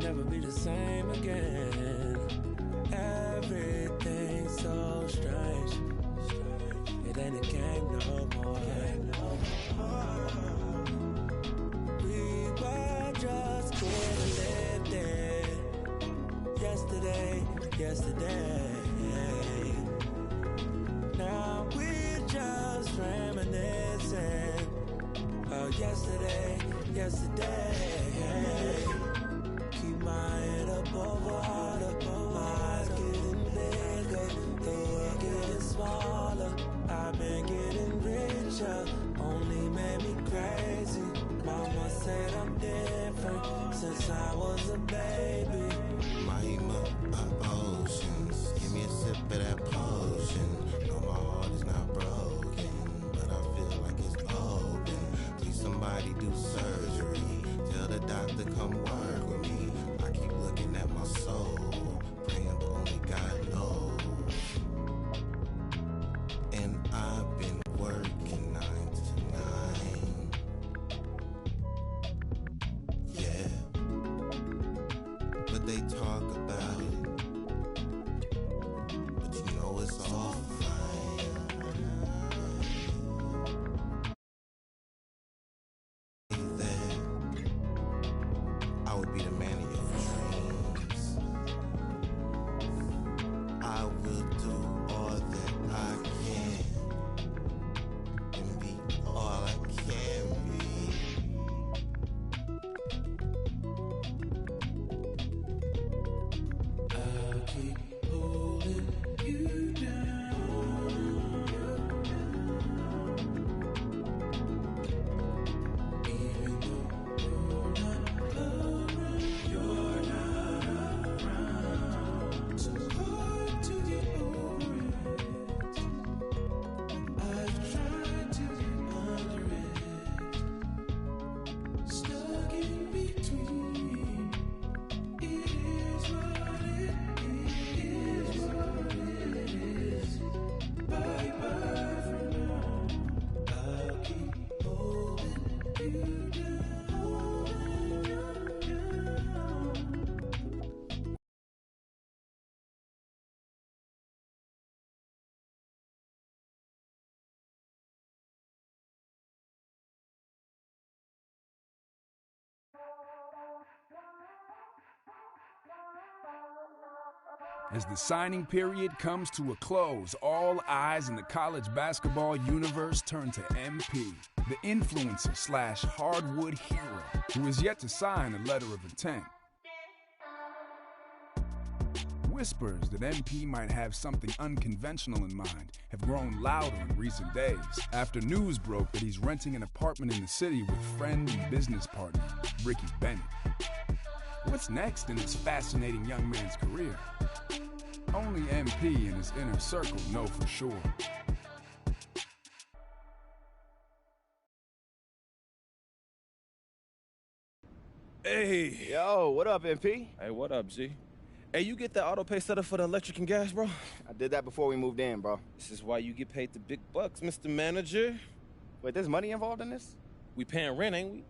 never be the same again. Everything's so strange. It ain't a game no more. We were just getting lived in. Yesterday. Now we're just reminiscing about yesterday. Keep my head up over water, my eyes getting bigger, the world getting smaller. I've been getting richer, only made me crazy. Mama said I'm different since I was a baby. Mahima, oceans, give me a sip of that potion. No, my heart is not broken, but I feel like it's open. Please somebody do surgery, tell the doctor come work with me. I keep looking at my soul, praying but only God knows. And I've been working 9 to 9. Yeah, but they talk about it, but you know it's all fine. That I would be the man of your dreams. I will do all that I can and be all I can be. I'll keep holding you down. Even though you're not around, you're not around. So hard to get over it. I've tried to get under it. Stuck in between. It is what it is. Bye bye for now. I'll keep holding you down. As the signing period comes to a close, all eyes in the college basketball universe turn to MP, the influencer slash hardwood hero, who is yet to sign a letter of intent. Whispers that MP might have something unconventional in mind have grown louder in recent days, after news broke that he's renting an apartment in the city with friend and business partner, Ricky Bennett. What's next in this fascinating young man's career? Only MP and his inner circle know for sure. Hey. Yo, what up, MP? Hey, what up, G? Hey, you get that auto pay set up for the electric and gas, bro? I did that before we moved in, bro. This is why you get paid the big bucks, Mr. Manager. Wait, there's money involved in this? We paying rent, ain't we?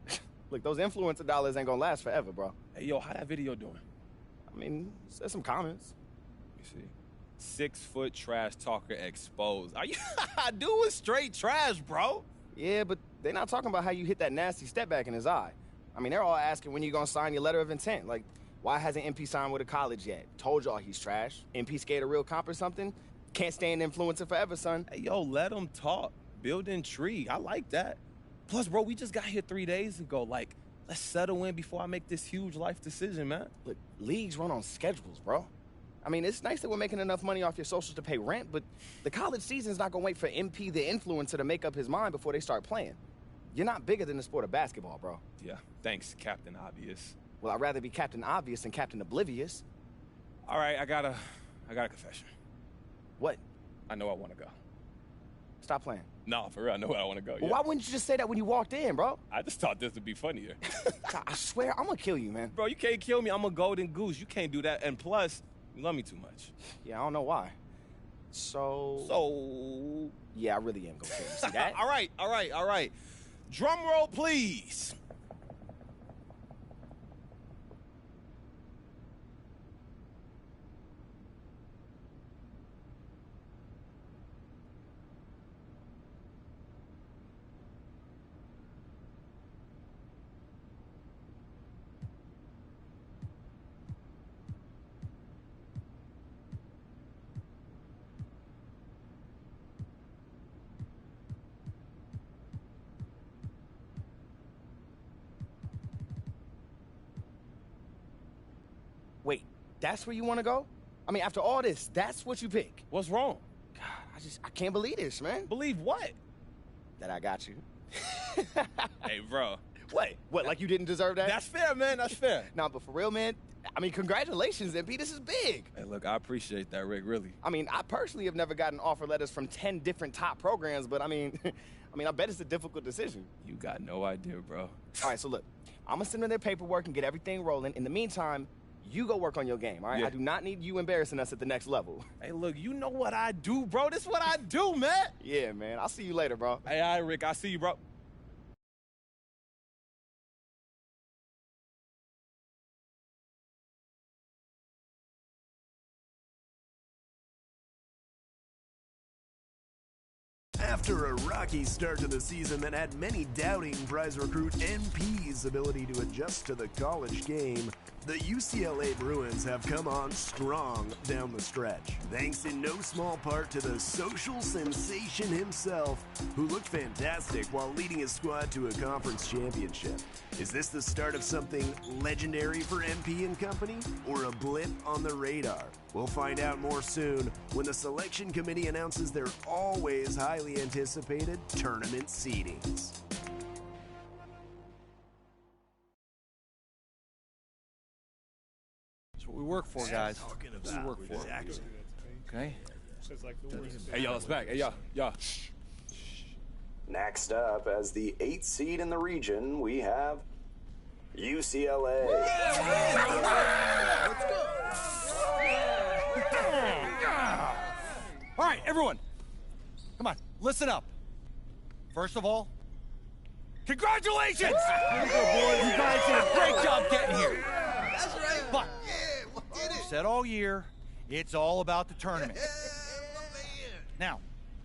Look, those influencer dollars ain't gonna last forever, bro. Hey, yo, how that video doing? I mean, there's some comments. Let me see. 6-foot trash talker exposed. Are you doing straight trash, bro? Yeah, but they're not talking about how you hit that nasty step back in his eye. I mean, they're all asking when you're gonna sign your letter of intent. Like, why hasn't MP signed with a college yet? Told y'all he's trash. MP scared a real comp or something? Can't stay an influencer forever, son. Hey, yo, let him talk. Build intrigue. I like that. Plus, bro, we just got here 3 days ago. Like, let's settle in before I make this huge life decision, man. Look, leagues run on schedules, bro. I mean, it's nice that we're making enough money off your socials to pay rent, but the college season's not gonna wait for MP, the influencer, to make up his mind before they start playing. You're not bigger than the sport of basketball, bro. Yeah, thanks, Captain Obvious. Well, I'd rather be Captain Obvious than Captain Oblivious. All right, I got a confession. What? I know I want to go. Stop playing. No, for real, I know where I want to go. Well, why wouldn't you just say that when you walked in, bro? I just thought this would be funnier. God, I swear, I'm gonna kill you, man. Bro, you can't kill me. I'm a golden goose. You can't do that. And plus, you love me too much. Yeah, I don't know why. So... Yeah, I really am gonna kill you. See that? All right. Drum roll, please. Wait, that's where you want to go? I mean, after all this, that's what you pick? What's wrong? God, I can't believe this, man. Believe what? That I got you. Hey, bro. What, like you didn't deserve that? That's fair, man. That's fair. Nah, but for real, man, I mean, congratulations, MP. This is big. Hey, look, I appreciate that, Rick, really. I mean, I personally have never gotten offer letters from 10 different top programs, but I mean, I bet it's a difficult decision. You got no idea, bro. All right, so look, I'm gonna send them their paperwork and get everything rolling. In the meantime, you go work on your game, all right? Yeah. I do not need you embarrassing us at the next level. Hey, look, you know what I do, bro. This is what I do, man. Yeah, man. I'll see you later, bro. Hey, all right, Rick. I see you, bro. After a rocky start to the season that had many doubting prize recruit NP's ability to adjust to the college game, the UCLA Bruins have come on strong down the stretch, thanks in no small part to the social sensation himself, who looked fantastic while leading his squad to a conference championship. Is this the start of something legendary for MP and company, or a blip on the radar? We'll find out more soon when the selection committee announces their always highly anticipated tournament seedings. That's what we work for, guys. That's what we work for. Okay? Hey, y'all, it's back. Hey, y'all. Next up, as the 8th seed in the region, we have UCLA. All right, everyone. Come on, listen up. First of all, congratulations! You guys did a great job getting here. That's right. But Get it. said all year, it's all about the tournament. Now,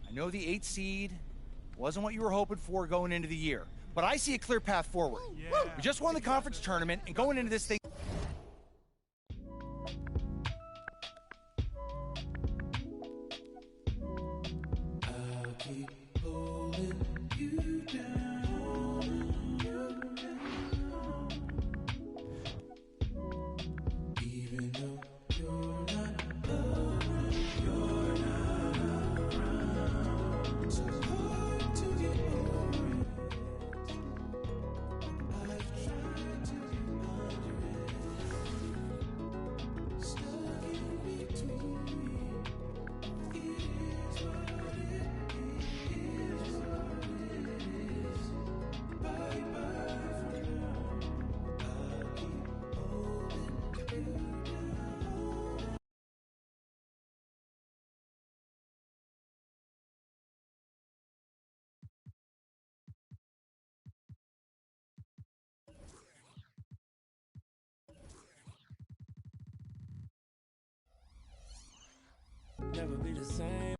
I know the 8th seed wasn't what you were hoping for going into the year, but I see a clear path forward. We just won the conference tournament, and going into this thing, Never be the same.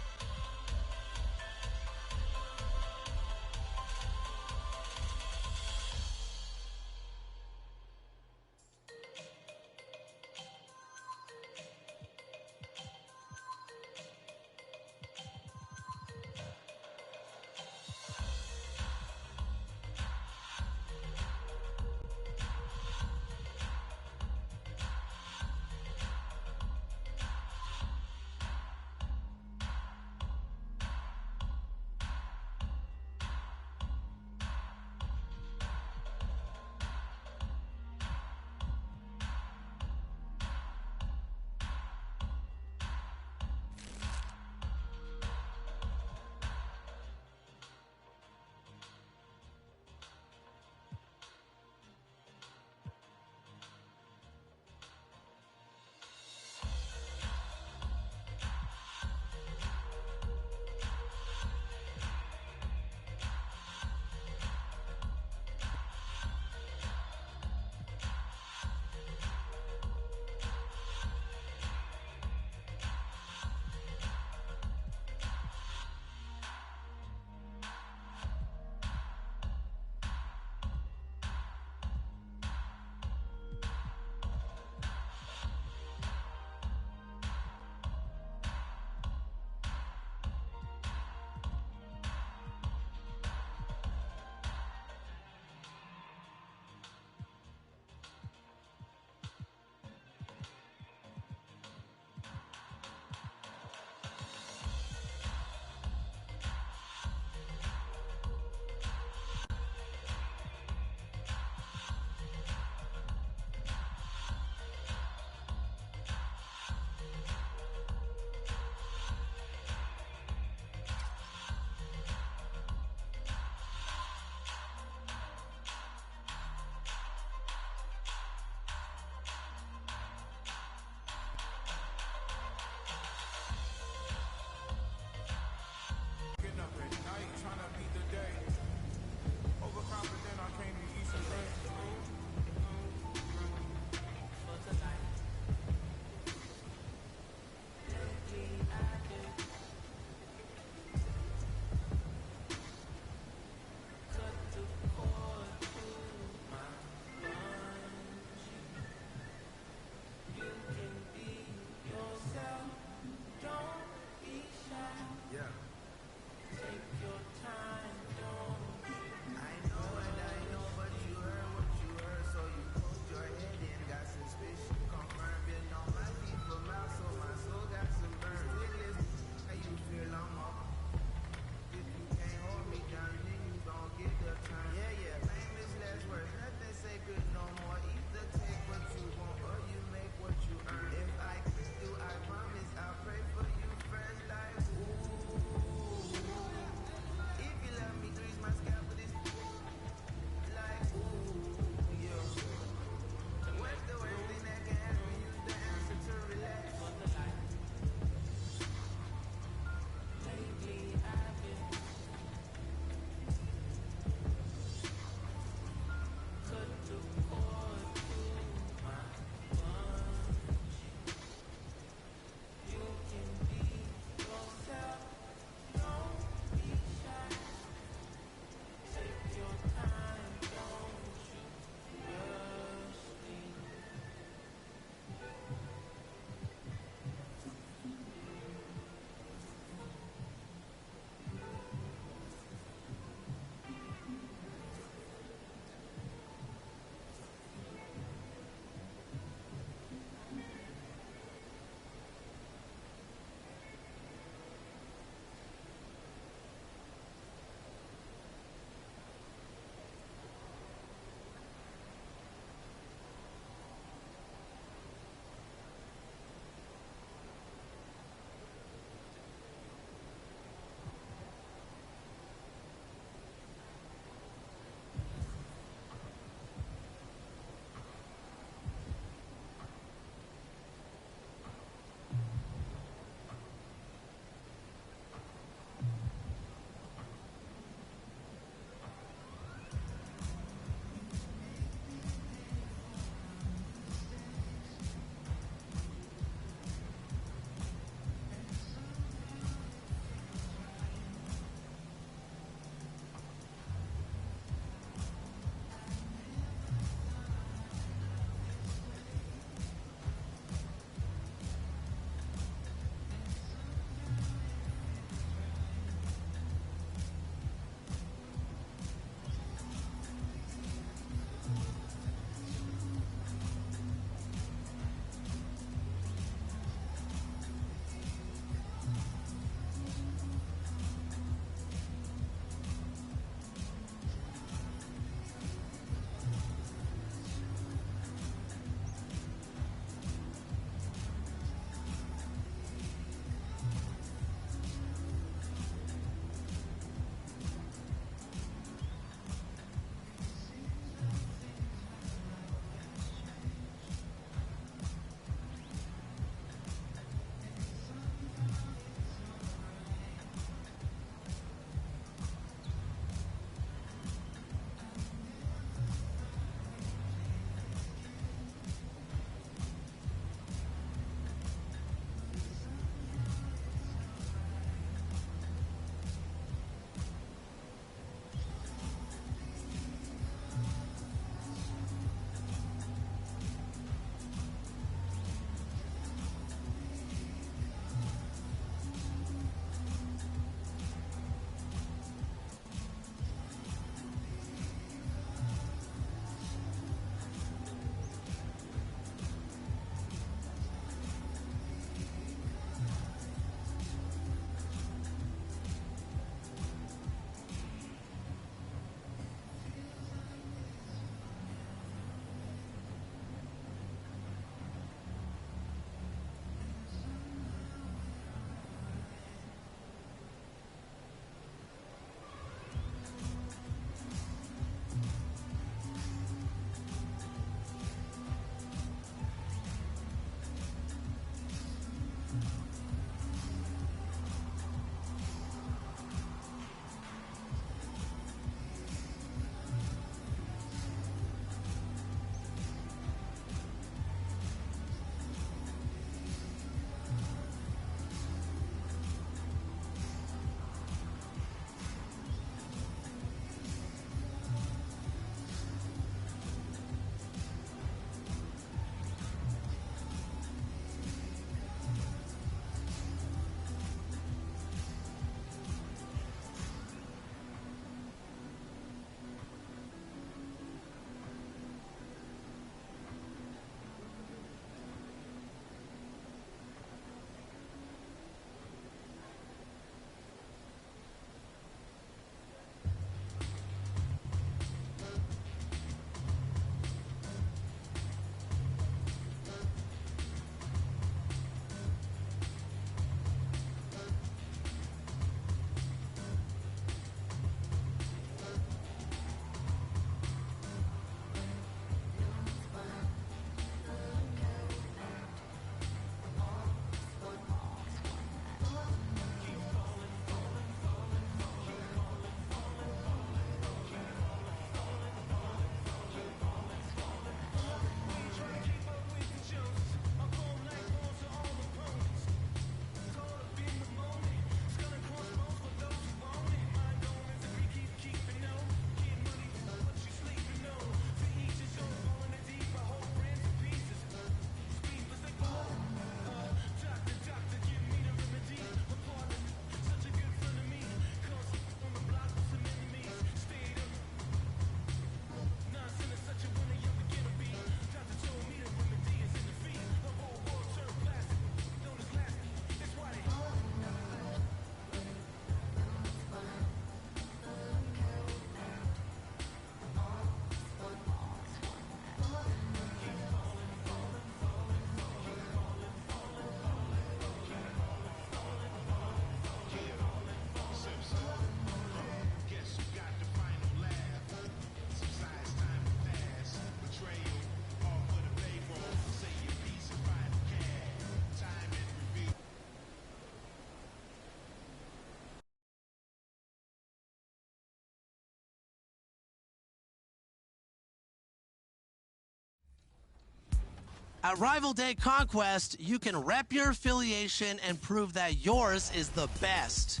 At Rival Day Conquest, you can rep your affiliation and prove that yours is the best.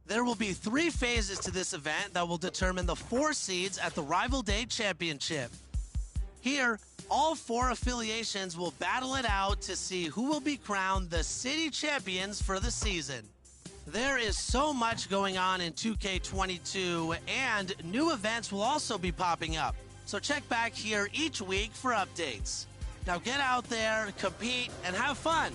There will be 3 phases to this event that will determine the 4 seeds at the Rival Day Championship. Here, all 4 affiliations will battle it out to see who will be crowned the city champions for the season. There is so much going on in 2K22, and new events will also be popping up. So check back here each week for updates. Now get out there, compete, and have fun.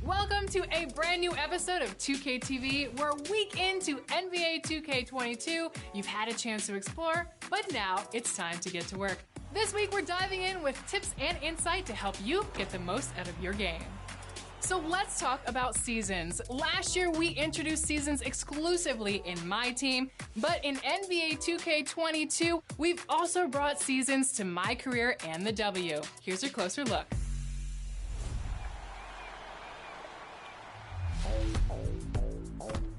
Welcome to a brand new episode of 2K TV, where week into NBA 2K22, you've had a chance to explore, but now it's time to get to work. This week, we're diving in with tips and insight to help you get the most out of your game. So let's talk about seasons. Last year, we introduced seasons exclusively in My Team, but in NBA 2K22, we've also brought seasons to My Career and the W. Here's a closer look.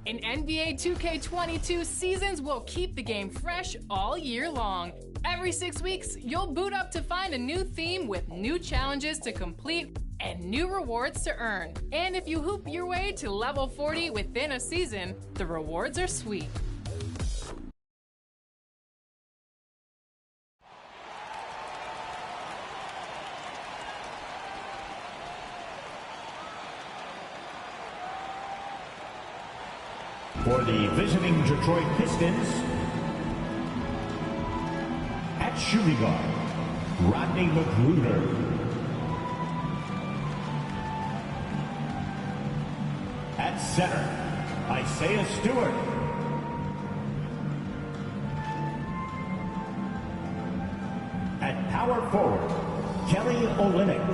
In NBA 2K22, seasons will keep the game fresh all year long. Every 6 weeks, you'll boot up to find a new theme with new challenges to complete and new rewards to earn. And if you hoop your way to level 40 within a season, the rewards are sweet. For the visiting Detroit Pistons, at shooting guard, Rodney McGruder. At center, Isaiah Stewart. At power forward, Kelly Olynyk.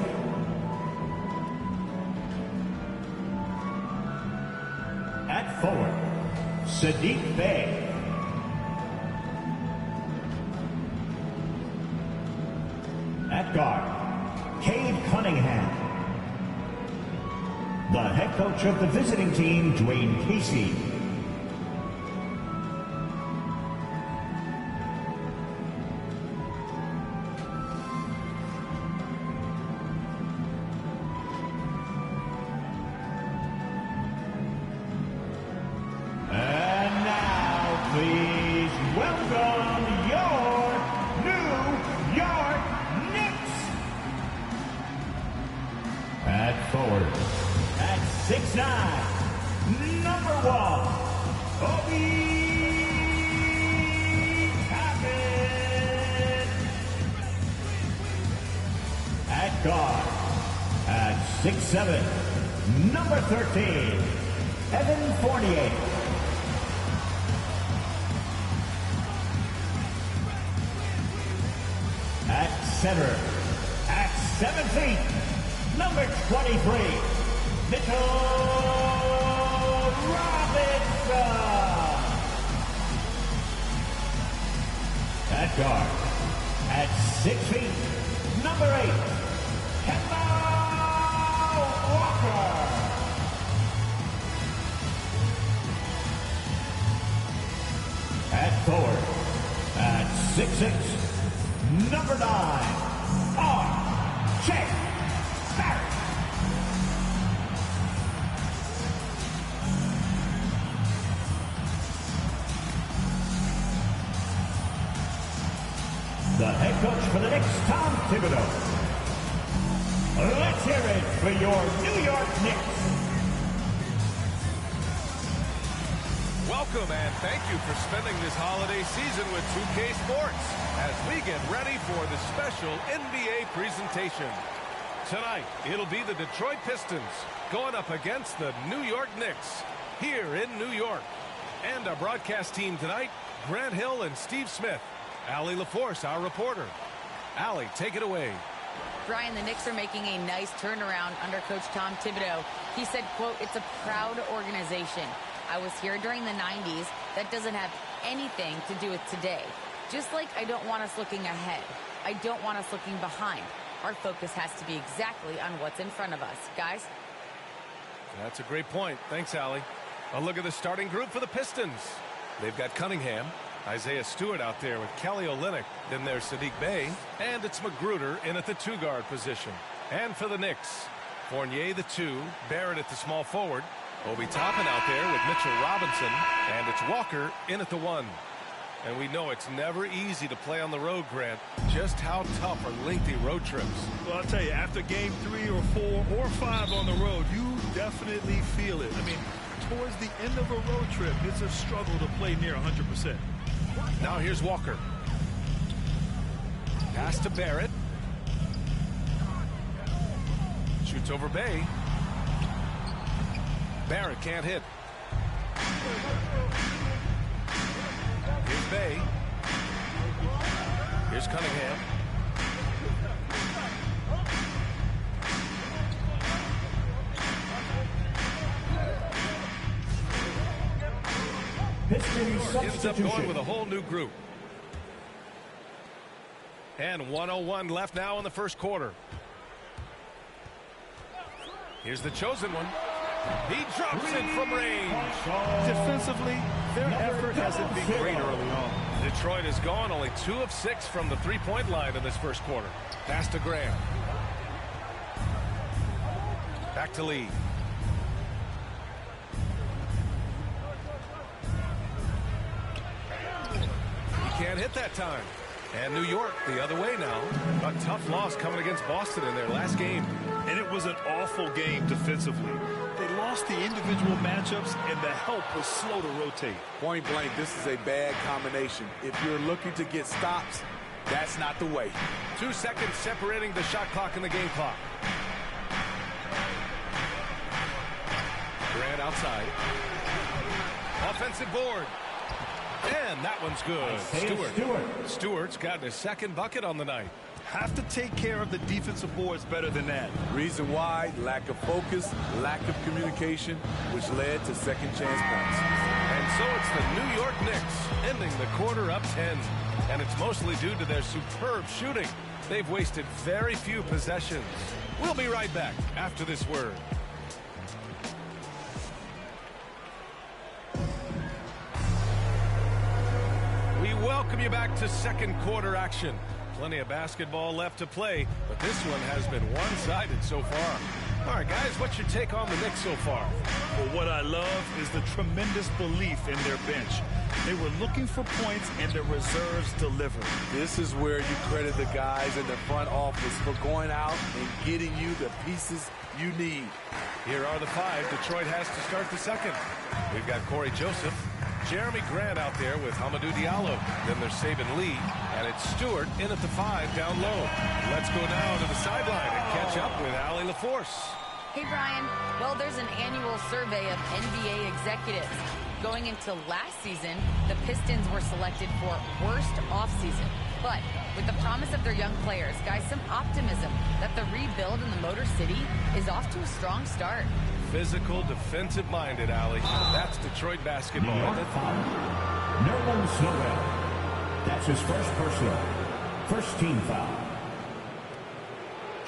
At forward, Sadiq Bey. At guard, Cade Cunningham. The head coach of the visiting team, Dwayne Casey. And now, please welcome your New York Knicks. At forward, at 6'9", number 1, Obi Toppin. At guard, at 6'7", number 13, Evan Fournier. At center, at 7 feet, number 23, Mitchell Robinson. At guard, at 6 feet, number 8, Kemba Walker. At forward, at 6'6", number 9, R.J. Barrett. The head coach for the Knicks, Tom Thibodeau. Let's hear it for your New York Knicks. Welcome and thank you for spending this holiday season with 2K Sports as we get ready for the special NBA presentation. Tonight, it'll be the Detroit Pistons going up against the New York Knicks here in New York. And our broadcast team tonight, Grant Hill and Steve Smith. Allie LaForce, our reporter. Allie, take it away. Brian, the Knicks are making a nice turnaround under Coach Tom Thibodeau. He said, quote, "It's a proud organization. I was here during the 90s. That doesn't have anything to do with today. Just like I don't want us looking ahead. I don't want us looking behind. Our focus has to be exactly on what's in front of us. Guys?" That's a great point. Thanks, Allie. A look at the starting group for the Pistons. They've got Cunningham, Isaiah Stewart out there with Kelly Olynyk. Then there's Sadiq Bey, and it's Magruder in at the 2-guard position. And for the Knicks, Fournier the 2, Barrett at the small forward, Obi Toppin out there with Mitchell Robinson, and it's Walker in at the 1. And we know it's never easy to play on the road, Grant. Just how tough are lengthy road trips? Well, I'll tell you, after game 3 or 4 or 5 on the road, you definitely feel it. I mean, towards the end of a road trip, it's a struggle to play near 100%. Now here's Walker. Pass to Barrett. Shoots over Bey. Barrett can't hit. Here's Bey. Here's Cunningham. Ends up going with a whole new group. And 1:01 left now in the first quarter. Here's the chosen one. He drops it from range. Defensively, their effort hasn't been great early on. Detroit has gone only 2 of 6 from the 3-point line in this first quarter. Pass to Graham. Back to Lee. He can't hit that time. And New York the other way now. A tough loss coming against Boston in their last game. And it was an awful game defensively. They lost the individual matchups, and the help was slow to rotate. Point blank, this is a bad combination. If you're looking to get stops, that's not the way. 2 seconds separating the shot clock and the game clock. Grant outside. Offensive board. And that one's good. Stewart's gotten his second bucket on the night. Have to take care of the defensive boards better than that. Reason why, lack of focus, lack of communication, which led to second chance points. And so it's the New York Knicks ending the quarter up 10. And it's mostly due to their superb shooting. They've wasted very few possessions. We'll be right back after this word. We welcome you back to second quarter action. Plenty of basketball left to play, but this one has been one-sided so far. All right, guys, what's your take on the Knicks so far? Well, what I love is the tremendous belief in their bench. They were looking for points, and the reserves delivered. This is where you credit the guys in the front office for going out and getting you the pieces you need. Here are the 5 Detroit has to start the second. We've got Corey Joseph, Jeremy Grant out there with Hamidou Diallo. Then there's Saban Lee, and it's Stewart in at the 5 down low. Let's go now to the sideline and catch up with Allie LaForce. Hey, Brian. Well, there's an annual survey of NBA executives. Going into last season, the Pistons were selected for worst offseason. But with the promise of their young players, guys, some optimism that the rebuild in the Motor City is off to a strong start. Physical, defensive-minded, Allie. That's Detroit basketball. Nerlens Noel. That's his first personal. First team foul.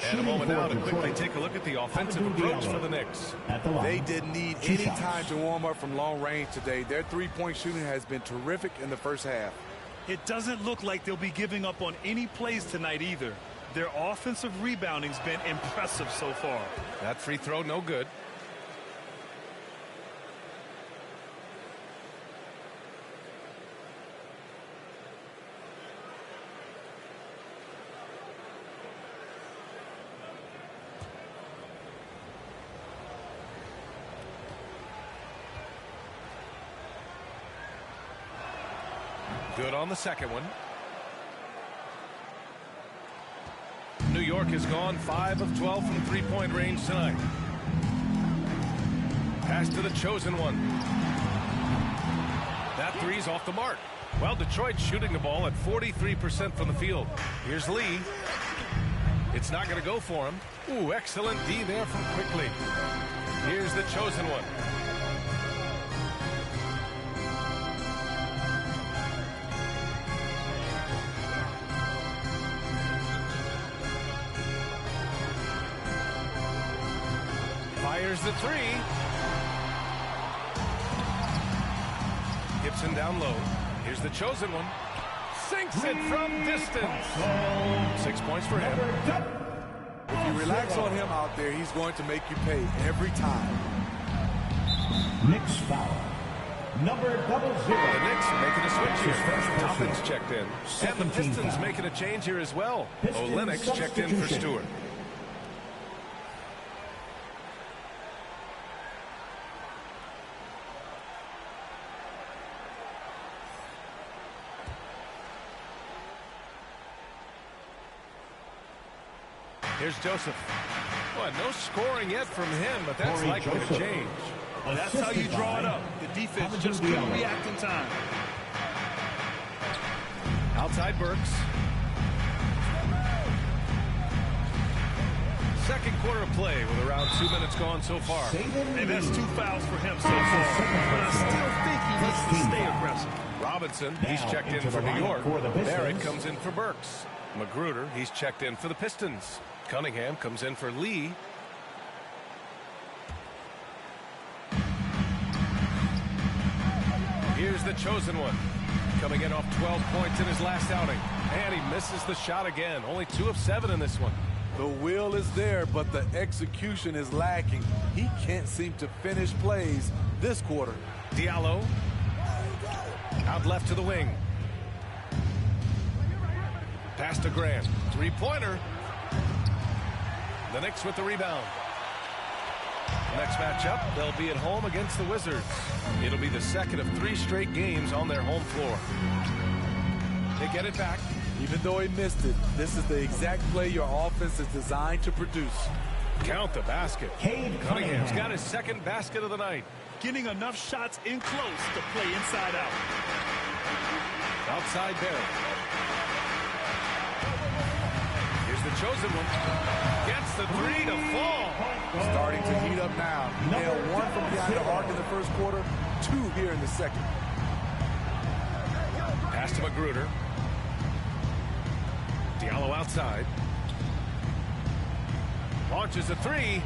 And a moment now to quickly take a look at the offensive approach for the Knicks. They didn't need any time to warm up from long range today. Their three-point shooting has been terrific in the first half. It doesn't look like they'll be giving up on any plays tonight either. Their offensive rebounding's been impressive so far. That free throw, no good. Good on the second one. New York has gone 5 of 12 from three-point range tonight. Pass to the chosen one. That three's off the mark. Well, Detroit shooting the ball at 43% from the field. Here's Lee. It's not going to go for him. Ooh, excellent D there from Quickly. Here's the chosen one. the three. Gibson down low. Here's the chosen one. Sinks it from distance. 6 points for him. If you relax on him out there, he's going to make you pay every time. Knicks foul. Number 00. The Knicks making a switch here. Toppins checked in. And the Pistons making a change here as well. Olenek checked in for Stewart. Here's Joseph. Boy, no scoring yet from him, but that's likely to change. Well, that's how you draw it up. The defense just couldn't react in time. Outside Burks. Second quarter of play with around 2 minutes gone so far. And that's 2 fouls for him so far. But I still think he needs to stay aggressive. Robinson, he's checked in for New York. Barrett comes in for Burks. Magruder, he's checked in for the Pistons. Cunningham comes in for Lee. Here's the chosen one. Coming in off 12 points in his last outing. And he misses the shot again. Only 2 of 7 in this one. The will is there, but the execution is lacking. He can't seem to finish plays this quarter. Diallo. Out left to the wing. Pass to Grant. Three-pointer. The Knicks with the rebound. Next matchup, they'll be at home against the Wizards. It'll be the second of 3 straight games on their home floor. They get it back. Even though he missed it, this is the exact play your offense is designed to produce. Count the basket. Cunningham's got his second basket of the night. Getting enough shots in close to play inside out. Outside Barrett. Here's the chosen one. Gets the 3 to fall. Starting to heat up now. He nailed 1 from behind the arc in the first quarter, 2 here in the second. Pass to Magruder. Diallo outside. Launches a 3.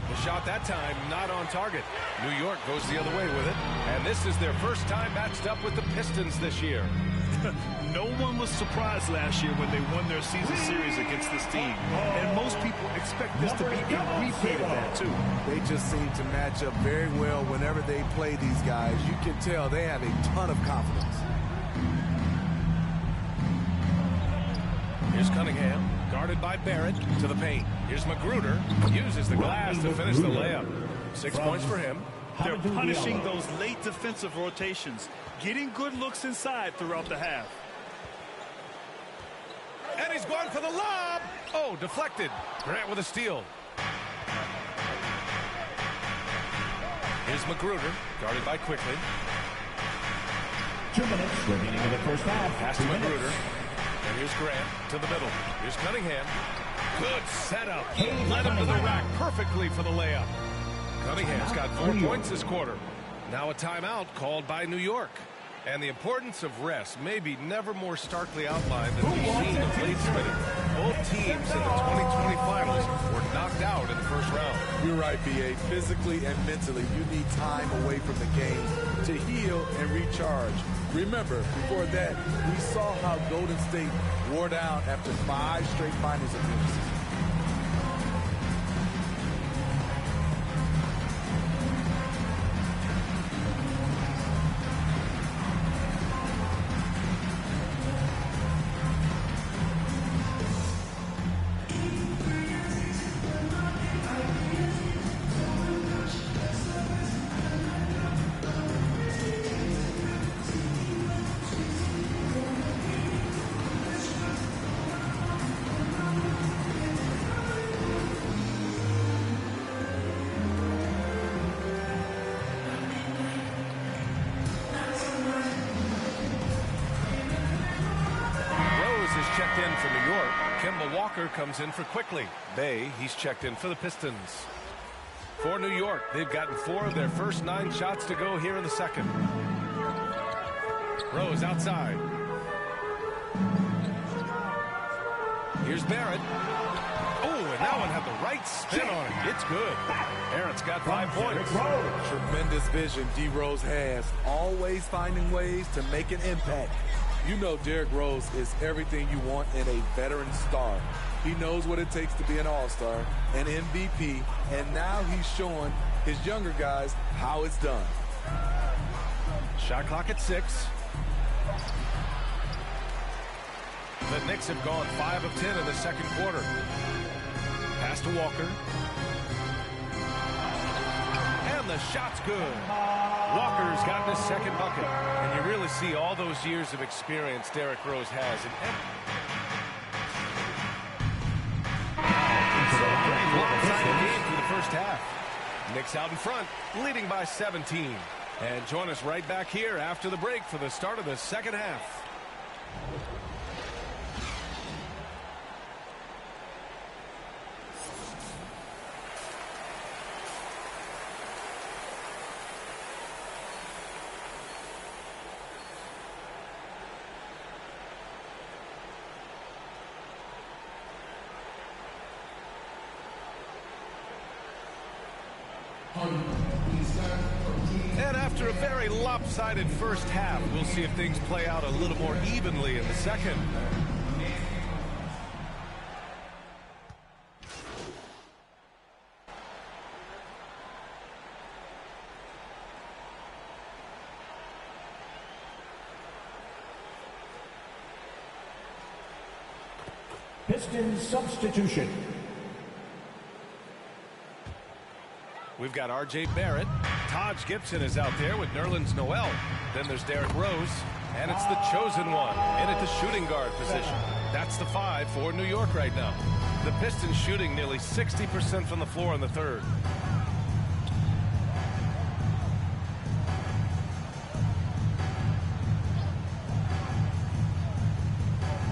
The shot that time not on target. New York goes the other way with it. And this is their first time matched up with the Pistons this year. No one was surprised last year when they won their season series against this team. And most people expect this to be a repeat of that, too. They just seem to match up very well whenever they play these guys. You can tell they have a ton of confidence. Here's Cunningham, guarded by Barrett, to the paint. Here's Magruder, uses the glass to finish the layup. 6 points for him. They're punishing those late defensive rotations, getting good looks inside throughout the half. And he's going for the lob. Oh, deflected. Grant with a steal. Here's Magruder, guarded by Quickly. 2 minutes remaining in the first half. Pass to Magruder. And here's Grant to the middle. Here's Cunningham. Good setup. Led him to the rack perfectly for the layup. Cunningham's got 4 points this quarter. Now a timeout called by New York. And the importance of rest may be never more starkly outlined than we've seen of late spinning. Both teams in the 2020 finals were knocked out in the first round. You're right, B.A. Physically and mentally, you need time away from the game to heal and recharge. Remember, before that, we saw how Golden State wore down after 5 straight finals appearances. Checked in for New York. Kemba Walker comes in for Quickly. Bay, he's checked in for the Pistons. For New York, they've gotten 4 of their first 9 shots to go here in the second. Rose outside. Here's Barrett. Oh, and that one had the right spin on it. It's good. Barrett's got 5 points. Tremendous vision D. Rose has, always finding ways to make an impact. You know Derrick Rose is everything you want in a veteran star. He knows what it takes to be an all-star, an MVP, and now he's showing his younger guys how it's done. Shot clock at 6. The Knicks have gone 5 of 10 in the second quarter. Pass to Walker. And the shot's good. Walker's got his second bucket. And you really see all those years of experience Derrick Rose has. So pretty one-sided game through the first half. Knicks out in front, leading by 17. And join us right back here after the break for the start of the second half. And after a very lopsided first half, we'll see if things play out a little more evenly in the second. Pistons substitution. We've got R.J. Barrett. Taj Gibson is out there with Nerlens Noel. Then there's Derrick Rose. And it's the chosen one in at the shooting guard position. That's the 5 for New York right now. The Pistons shooting nearly 60% from the floor in the third.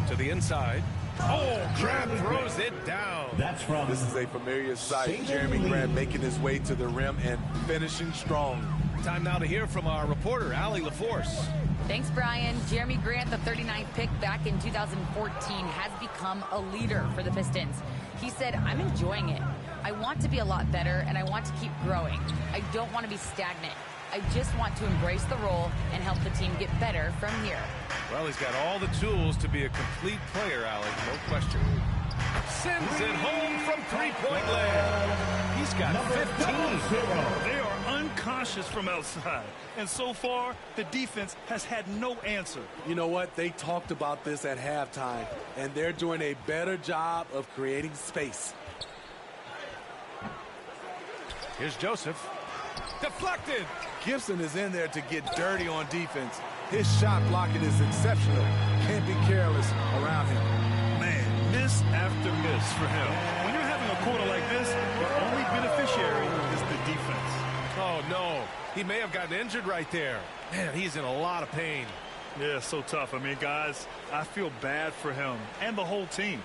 To the inside. Oh, Grant throws it down. That's from. This is a familiar sight. Jeremy Grant making his way to the rim and finishing strong. Time now to hear from our reporter, Allie LaForce. Thanks, Brian. Jeremy Grant, the 39th pick back in 2014, has become a leader for the Pistons. He said, "I'm enjoying it. I want to be a lot better, and I want to keep growing. I don't want to be stagnant. I just want to embrace the role and help the team get better from here." Well, he's got all the tools to be a complete player, Allie, no question. Sends it home from three-point land. He's got 15. They are unconscious from outside. And so far, the defense has had no answer. You know what? They talked about this at halftime, and they're doing a better job of creating space. Here's Joseph. Deflected. Gibson is in there to get dirty on defense. His shot blocking is exceptional. Can't be careless around him. Man, miss after miss for him. When you're having a quarter like this, the only beneficiary is the defense. Oh, no. He may have gotten injured right there. Man, he's in a lot of pain. Yeah, so tough. I mean, guys, I feel bad for him and the whole team.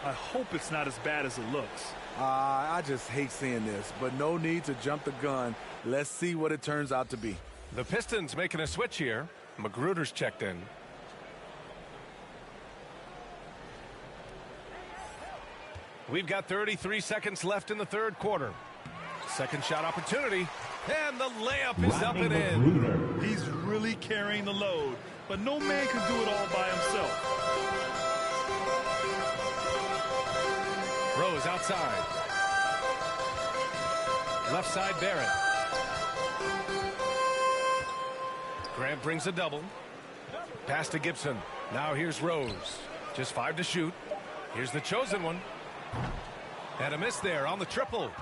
I hope it's not as bad as it looks. I just hate seeing this, but no need to jump the gun. Let's see what it turns out to be. The Pistons making a switch here. Magruder's checked in. We've got 33 seconds left in the third quarter. Second shot opportunity. And the layup is up and in. He's really carrying the load, but no man can do it all by himself. Rose outside. Left side Barrett. Grant brings a double. Pass to Gibson. Now here's Rose. Just 5 to shoot. Here's the chosen one. And a miss there on the triple.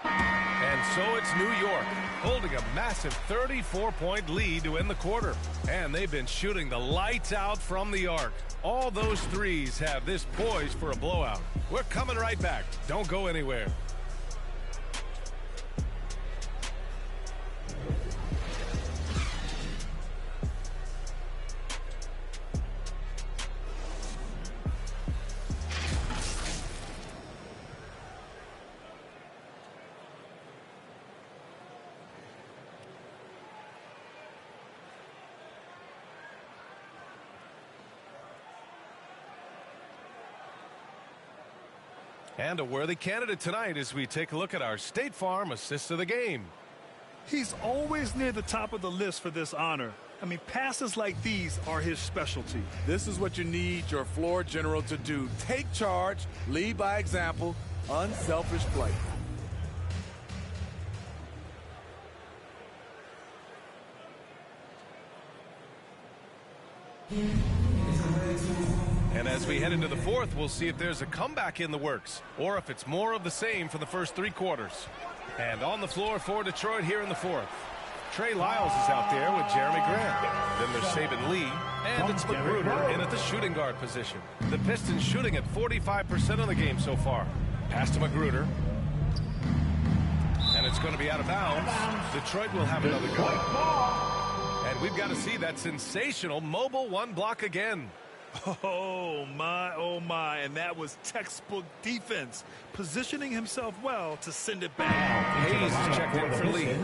And so it's New York holding a massive 34-point lead to end the quarter. And they've been shooting the lights out from the arc. All those threes have this poised for a blowout. We're coming right back. Don't go anywhere. And a worthy candidate tonight as we take a look at our State Farm assist of the game. He's always near the top of the list for this honor. I mean, passes like these are his specialty. This is what you need your floor general to do. Take charge, lead by example, unselfish play. And as we head into the fourth, we'll see if there's a comeback in the works or if it's more of the same for the first 3 quarters. And on the floor for Detroit here in the fourth, Trey Lyles is out there with Jeremy Grant. Then there's Saban Lee, and it's Magruder in at the shooting guard position. The Pistons shooting at 45% of the game so far. Pass to Magruder. And it's going to be out of bounds. Detroit will have another go. And we've got to see that sensational mobile 1 block again. Oh my, and that was textbook defense, positioning himself well to send it back. Hayes checked in for Lee.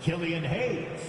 Killian Hayes.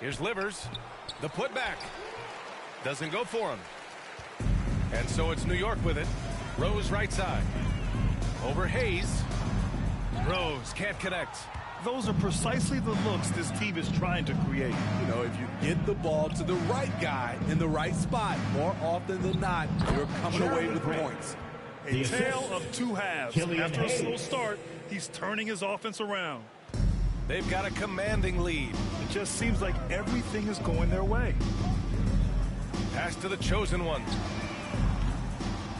Here's Livers. The putback. Doesn't go for him. And so it's New York with it. Rose right side. Over Hayes. Rose can't connect. Those are precisely the looks this team is trying to create. You know, if you get the ball to the right guy in the right spot, more often than not, you're coming away with points. A tale of two halves. After a slow start, he's turning his offense around. They've got a commanding lead. It just seems like everything is going their way. Pass to the chosen one.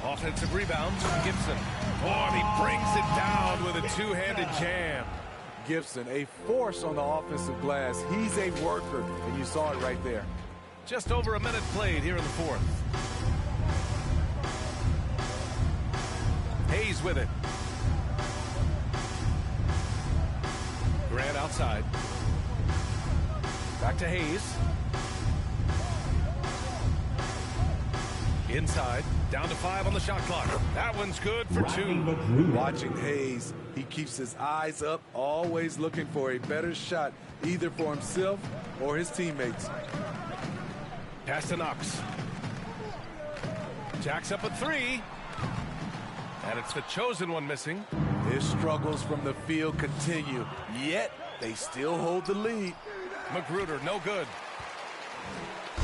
Offensive rebound, Gibson. Oh, and he brings it down with a two-handed jam. Gibson, a force on the offensive glass. He's a worker, and you saw it right there. Just over a minute played here in the fourth. Hayes with it. Grant outside. Back to Hayes. Inside. Down to 5 on the shot clock. That one's good for 2. Watching Hayes, he keeps his eyes up, always looking for a better shot, either for himself or his teammates. Pass to Knox. Jacks up a 3. And it's the chosen one missing. His struggles from the field continue, yet they still hold the lead. Magruder, no good.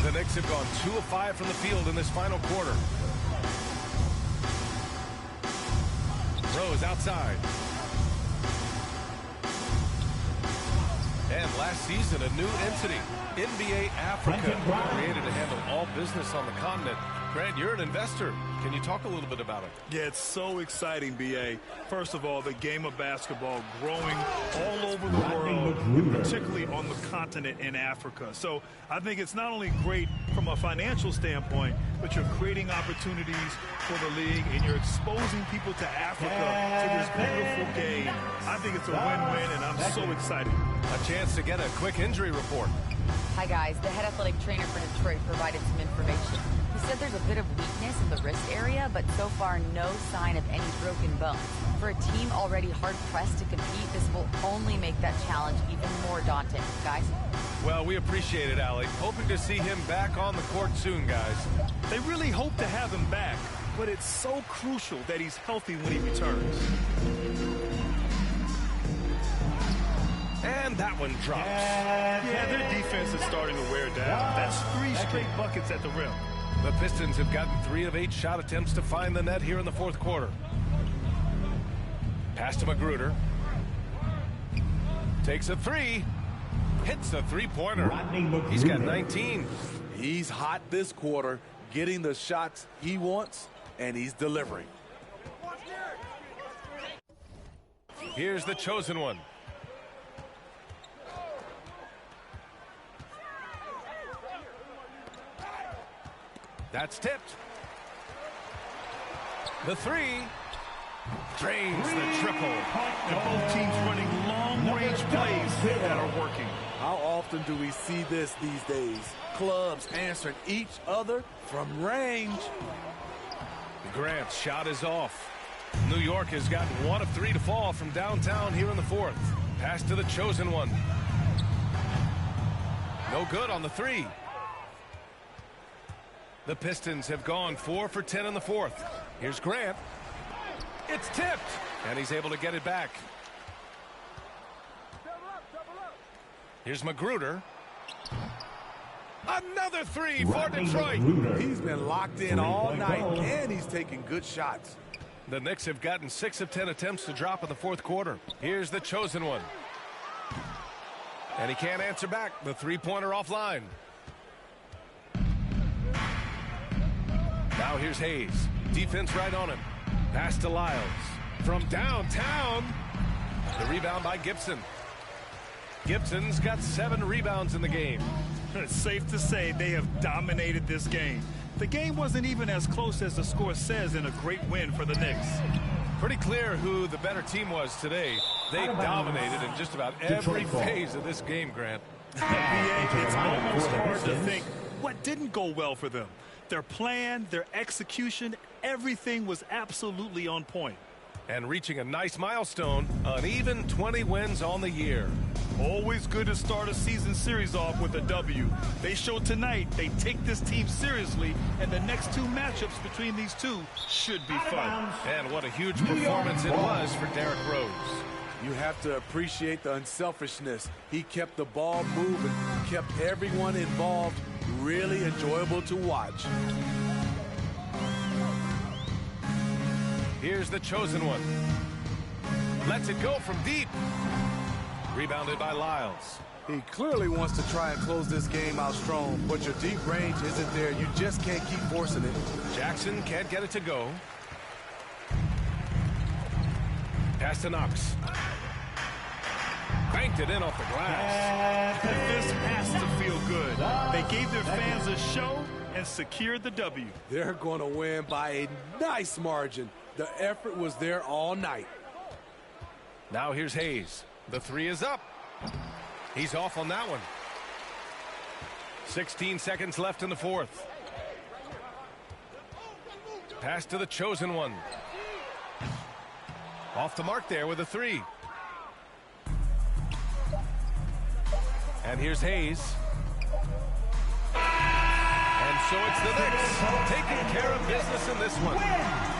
The Knicks have gone 2 of 5 from the field in this final quarter. Rose outside. And last season, a new entity, NBA Africa, created to handle all business on the continent. Grant, you're an investor. Can you talk a little bit about it? Yeah, it's so exciting, B.A. First of all, the game of basketball growing all over the world, particularly on the continent in Africa. So I think it's not only great from a financial standpoint, but you're creating opportunities for the league and you're exposing people to Africa to this beautiful game. I think it's a win-win, and I'm so excited. A chance to get a quick injury report. Hi, guys. The head athletic trainer for Detroit provided some information. He said there's a bit of weakness in the wrist area, but so far no sign of any broken bones. For a team already hard-pressed to compete, this will only make that challenge even more daunting. Guys? Well, we appreciate it, Allie. Hoping to see him back on the court soon, guys. They really hope to have him back, but it's so crucial that he's healthy when he returns. And that one drops. Yeah, their defense is starting to wear down. That's 3 straight buckets at the rim. The Pistons have gotten 3 of 8 shot attempts to find the net here in the fourth quarter. Pass to Magruder. Takes a 3. Hits a 3-pointer. He's got 19. He's hot this quarter, getting the shots he wants, and he's delivering. Here's the chosen one. That's tipped. The 3. Drains the triple. And both teams running long-range plays that are working. How often do we see this these days? Clubs answering each other from range. Grant's shot is off. New York has gotten 1 of 3 to fall from downtown here in the fourth. Pass to the chosen one. No good on the 3. The Pistons have gone 4 for 10 in the fourth. Here's Grant. It's tipped, and he's able to get it back. Here's Magruder. Another 3 for Detroit. He's been locked in all night, and he's taking good shots. The Knicks have gotten 6 of 10 attempts to drop in the fourth quarter. Here's the chosen one. And he can't answer back. The 3-pointer offline. Now here's Hayes. Defense right on him. Pass to Lyles. From downtown. The rebound by Gibson. Gibson's got 7 rebounds in the game. It's safe to say they have dominated this game. The game wasn't even as close as the score says in a great win for the Knicks. Pretty clear who the better team was today. They dominated in just about every phase of this game, Grant. It's almost hard to think what didn't go well for them. Their plan, their execution, everything was absolutely on point. and reaching a nice milestone, an even 20 wins on the year. Always good to start a season series off with a W. They showed tonight they take this team seriously, and the next two matchups between these two should be fun. And what a huge performance it was for Derrick Rose. You have to appreciate the unselfishness. He kept the ball moving, kept everyone involved, really enjoyable to watch. Here's the chosen one. Lets it go from deep. Rebounded by Lyles. He clearly wants to try and close this game out strong, but your deep range isn't there. You just can't keep forcing it. Jackson can't get it to go. Pass to Knox. Banked it in off the glass. This has to feel good. They gave their fans a show and secured the W. They're going to win by a nice margin. The effort was there all night. Now here's Hayes. The three is up. He's off on that one. 16 seconds left in the fourth. Pass to the chosen one. Off the mark there with a three. And here's Hayes. And so it's the Knicks taking care of business in this one.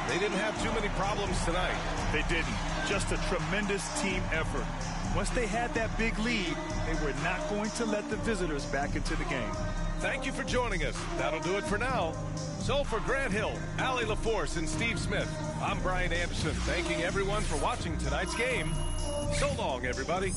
They didn't have too many problems tonight. They didn't. Just a tremendous team effort. Once they had that big lead, they were not going to let the visitors back into the game. Thank you for joining us. That'll do it for now. So for Grant Hill, Allie LaForce, and Steve Smith, I'm Brian Anderson, thanking everyone for watching tonight's game. So long, everybody.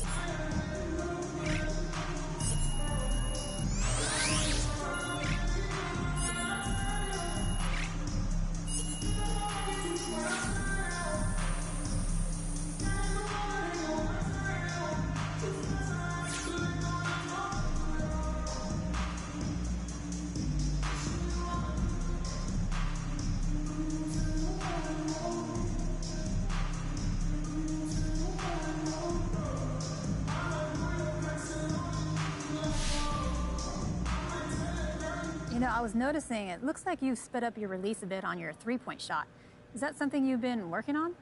You know, I was noticing it looks like you sped up your release a bit on your three-point shot. Is that something you've been working on?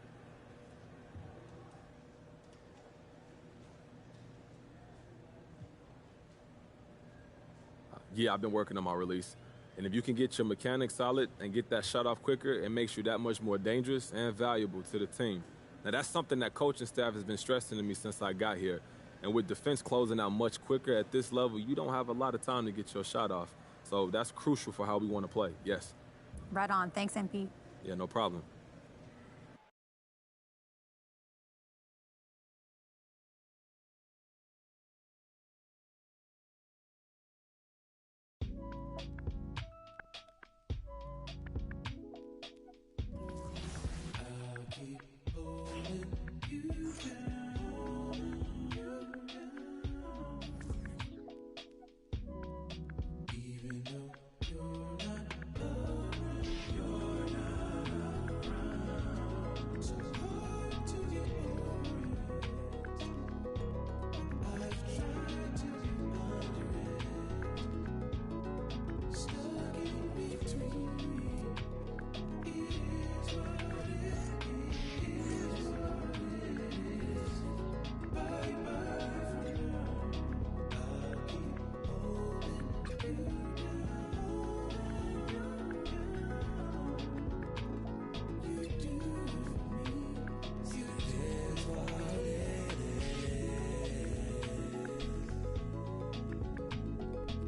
Yeah, I've been working on my release. And if you can get your mechanics solid and get that shot off quicker, it makes you that much more dangerous and valuable to the team. Now, that's something that coaching staff has been stressing to me since I got here. And with defense closing out much quicker at this level, you don't have a lot of time to get your shot off. So that's crucial for how we want to play, yes. Right on. Thanks, MP. Yeah, no problem.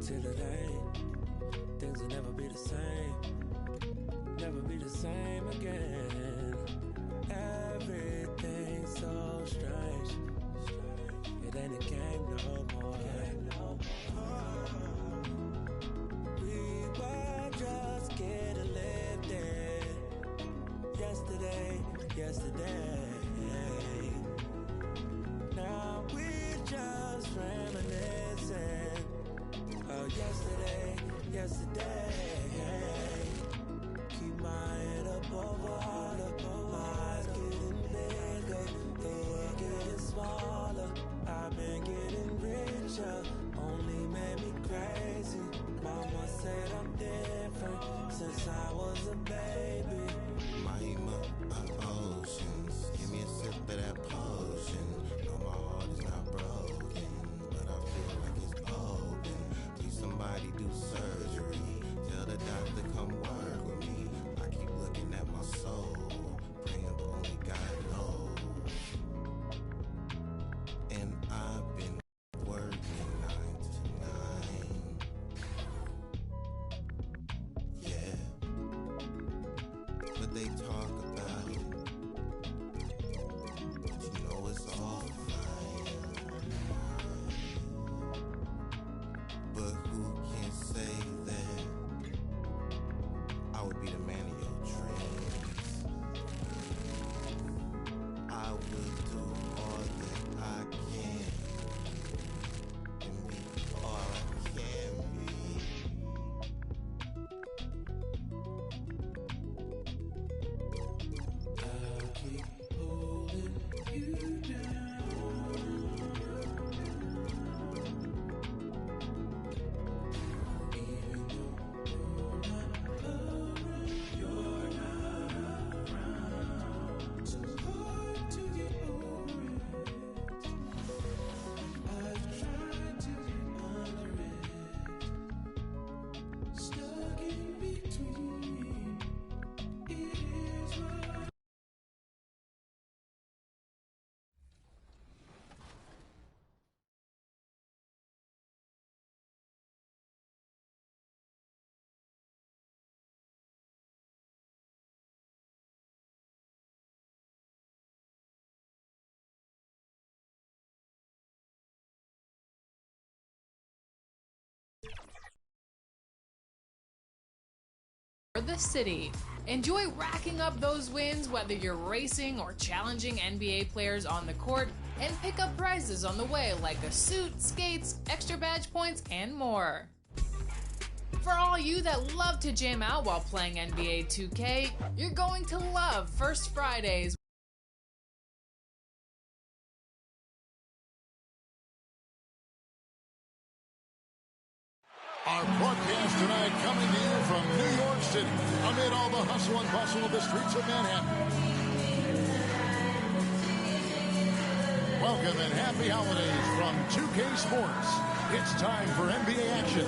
Till it ain't, things will never be the same. Never be the same again. Everything's so strange. It ain't a game no more. We were just getting lifted. Yesterday. Now we just reminiscing. Oh, yesterday. Keep my head up over water. My eyes getting bigger. The world getting smaller. I've been getting richer. Only made me crazy. Mama said I'm dead. different since I was a baby. Mahima oceans, give me a sip of that potion. No, my heart is not broken, but I feel like it's open. Please somebody do surgery. Tell the doctor come work with me. I keep looking at my soul, praying but only God knows. And I've been working 9 to 9. Yeah. But they talk about it. But you know it's all fine. But who can say that I would be the man of your dreams? I will do all that I can and be all I can be. I'll keep holding you down. Even though you're not around. So hard to get over it. I've tried to get under it. Stuck in between. It is right. For the city. Enjoy racking up those wins whether you're racing or challenging NBA players on the court, and pick up prizes on the way like a suit, skates, extra badge points, and more. For all you that love to jam out while playing NBA 2K, you're going to love First Fridays. Our broadcast tonight coming to you from New York City, amid all the hustle and bustle of the streets of Manhattan. Welcome and happy holidays from 2K Sports. It's time for NBA action.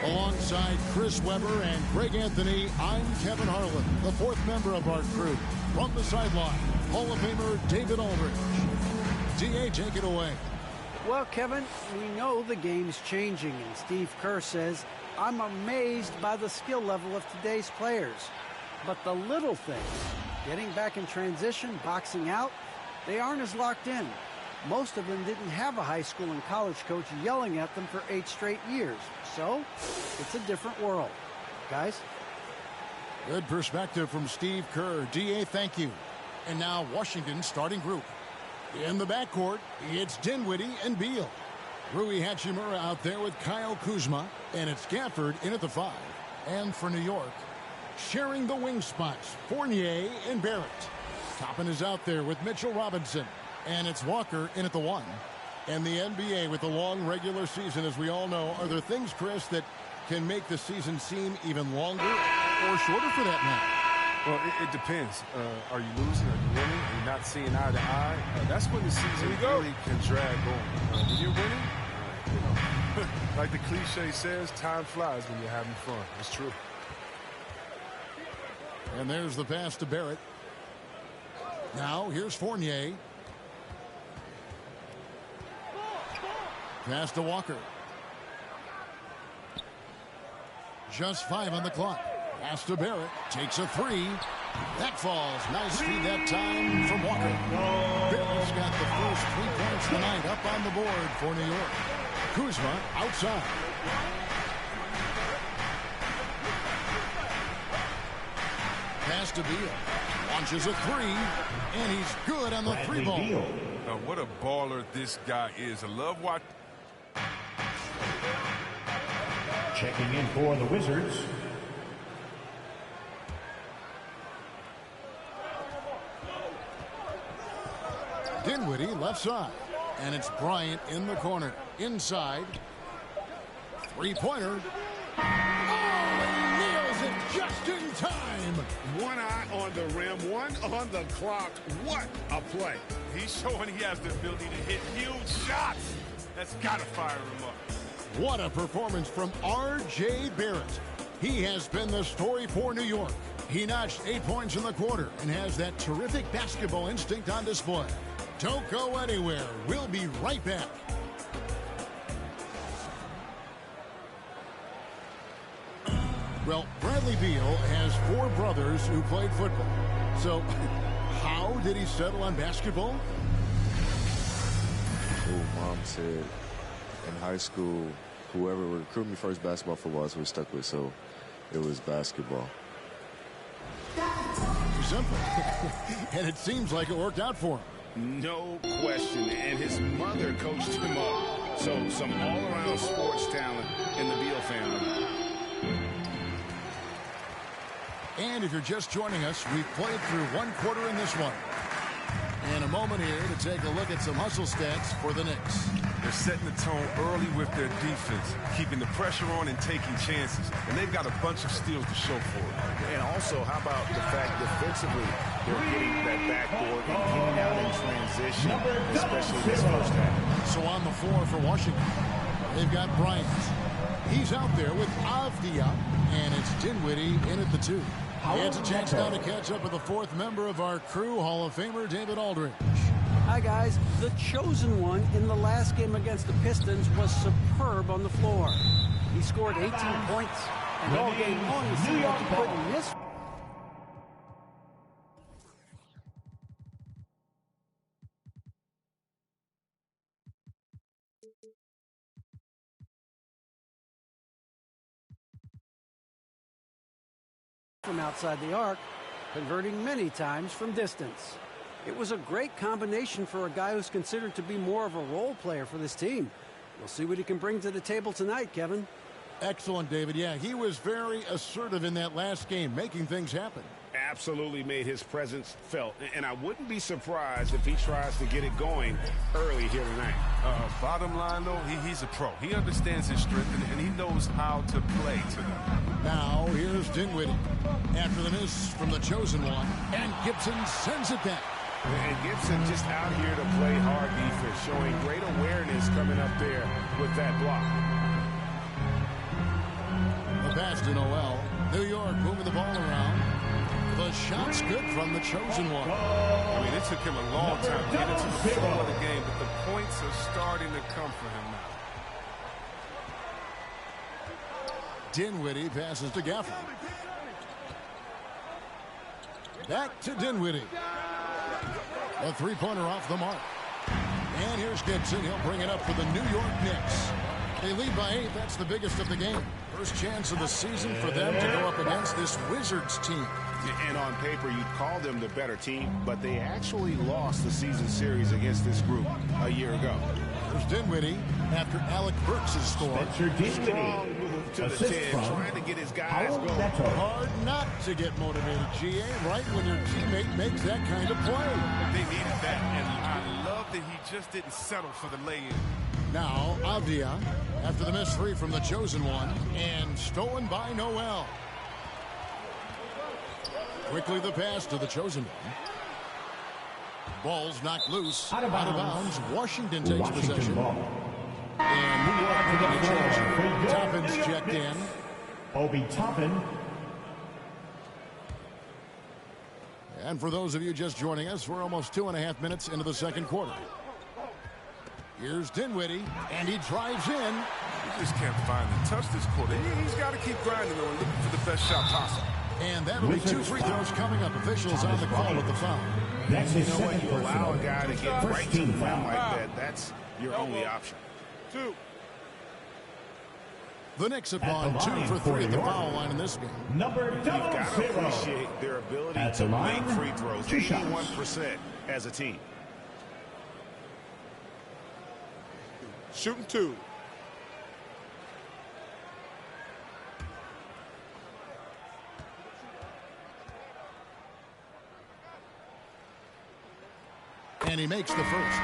Alongside Chris Webber and Greg Anthony, I'm Kevin Harlan, the fourth member of our crew. From the sideline, Hall of Famer David Aldridge. DA, take it away. Well, Kevin, we know the game's changing, and Steve Kerr says, I'm amazed by the skill level of today's players. But the little things, getting back in transition, boxing out, they aren't as locked in. Most of them didn't have a high school and college coach yelling at them for 8 straight years. So, it's a different world. Guys? Good perspective from Steve Kerr. DA, thank you. And now Washington's starting group. In the backcourt, it's Dinwiddie and Beal. Rui Hachimura out there with Kyle Kuzma, and it's Gafford in at the 5. And for New York, sharing the wing spots, Fournier and Barrett. Toppin is out there with Mitchell Robinson, and it's Walker in at the 1. And the NBA with a long regular season, as we all know, are there things, Chris, that can make the season seem even longer or shorter for that matter? Well, it depends. Are you losing? Are you winning? Are you not seeing eye to eye? That's when the season really can drag on. When you're winning, you know, like the cliche says, time flies when you're having fun. It's true. And there's the pass to Barrett. Now, here's Fournier. Pass to Walker. Just 5 on the clock. Pass to Barrett. Takes a 3. That falls. Nice feed that time from Walker. Barrett's got the first 3 points tonight up on the board for New York. Kuzma outside. Pass to Beal. Launches a 3. And he's good on the 3-ball. What a baller this guy is. I love what. Checking in for the Wizards, Dinwiddie left side. And it's Bryant in the corner. Inside. 3-pointer. Oh, he on the rim, one on the clock. What a play. He's showing he has the ability to hit huge shots. That's got to fire him up. What a performance from R.J. Barrett. He has been the story for New York. He notched 8 points in the quarter and has that terrific basketball instinct on display. Don't go anywhere. We'll be right back. Well, Bradley Beal has 4 brothers who played football. So, how did he settle on basketball? Mom said in high school, whoever would recruit me first, basketball, football is who we stuck with. So, it was basketball. Simple. And it seems like it worked out for him. No question. And his mother coached him up. So, some all-around sports talent in the Beal family. And if you're just joining us, we've played through 1 quarter in this one. And a moment here to take a look at some hustle stats for the Knicks. They're setting the tone early with their defense, keeping the pressure on and taking chances. And they've got a bunch of steals to show for it. And also, how about the fact defensively, they're getting that backboard and getting out in transition, especially this first half. So on the floor for Washington, they've got Bryant. He's out there with Avdia, and it's Dinwiddie in at the 2. He has a chance now to catch up with the 4th member of our crew, Hall of Famer David Aldridge. Hi, guys. The chosen one in the last game against the Pistons was superb on the floor. He scored 18 points, and all game long he seemed like he couldn't miss. From outside the arc, converting many times from distance. It was a great combination for a guy who's considered to be more of a role player for this team. We'll see what he can bring to the table tonight, Kevin. Excellent, David. Yeah, he was very assertive in that last game, making things happen. Absolutely made his presence felt. And I wouldn't be surprised if he tries to get it going early here tonight. Bottom line, though, he's a pro. He understands his strength, and he knows how to play to them. Now, here's Dinwiddie. After the miss from the chosen one, and Gibson sends it back. And Gibson just out here to play hard defense, showing great awareness coming up there with that block. The pass to Noel. New York moving the ball around. The shot's good from the chosen one. I mean, it took him a long time to get into the flow of the game, but the points are starting to come for him now. Dinwiddie passes to Gafford. Back to Dinwiddie. A 3-pointer off the mark. And here's Gibson. He'll bring it up for the New York Knicks. They lead by 8. That's the biggest of the game. First chance of the season for them to go up against this Wizards team. And on paper, you'd call them the better team, but they actually lost the season series against this group a year ago. There's Dinwiddie after Alec Burks' score. Strong move to the 10, trying to get his guys going. Hard not to get motivated, GA, right when your teammate makes that kind of play. They needed that, and I love that he just didn't settle for the lay-in. Now, Avdia, after the missed 3 from the chosen one, and stolen by Noel. Quickly the pass to the chosen one. Ball's knocked loose. Out of bounds. Washington takes possession. And New York making a change. Toppin's checked in. Obi Toppin. And for those of you just joining us, we're almost 2.5 minutes into the second quarter. Here's Dinwiddie, and he drives in. He just can't find the touch this quarter. He's got to keep grinding and looking for the best shot possible. And that'll be 2 free throws coming up. Officials on the call with the foul. That's his second You allow a guy to get right to the rim like that, that's your only option. 2. The Knicks have gone 2 for 3 at the foul line in this game. You've got to appreciate their ability to make free throws. 81% as a team. Shooting 2. And he makes the first.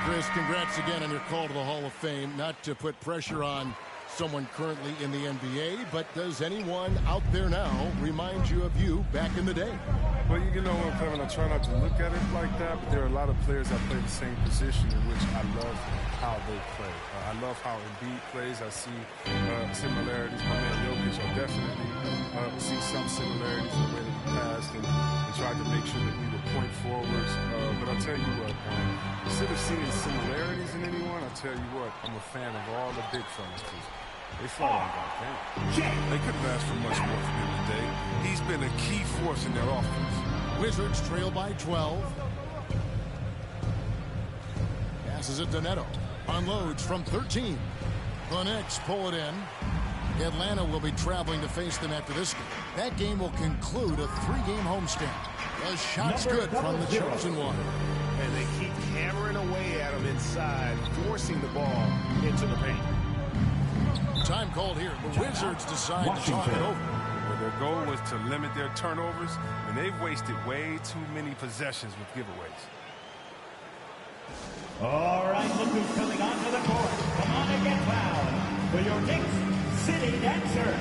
Chris, congrats again on your call to the Hall of Fame. Not to put pressure on someone currently in the NBA, but does anyone out there now remind you of you back in the day? Well, you know what, Kevin, I try not to look at it like that, but there are a lot of players that play the same position in which I love how they play. I love how Embiid plays. I see similarities. My man Jokic, I definitely see some similarities in the way that he passed and tried to make sure that we were point forwards. But I'll tell you what, instead of seeing similarities in anyone, I'll tell you what, I'm a fan of all the big fellas, because they fought on that game. They couldn't have asked for much more from him today. He's been a key force in their offense. Wizards trail by 12. Passes it to Neto. Unloads from 13. The Knicks pull it in. Atlanta will be traveling to face them after this game. That game will conclude a 3-game homestand. The shot's good from the chosen one. And they keep hammering away at him inside, forcing the ball into the paint. Time called here. The Wizards decide to talk it over. Well, their goal was to limit their turnovers, and they've wasted way too many possessions with giveaways. All right, look who's coming onto the court. Come on and get fouled for your Knicks City Dancer.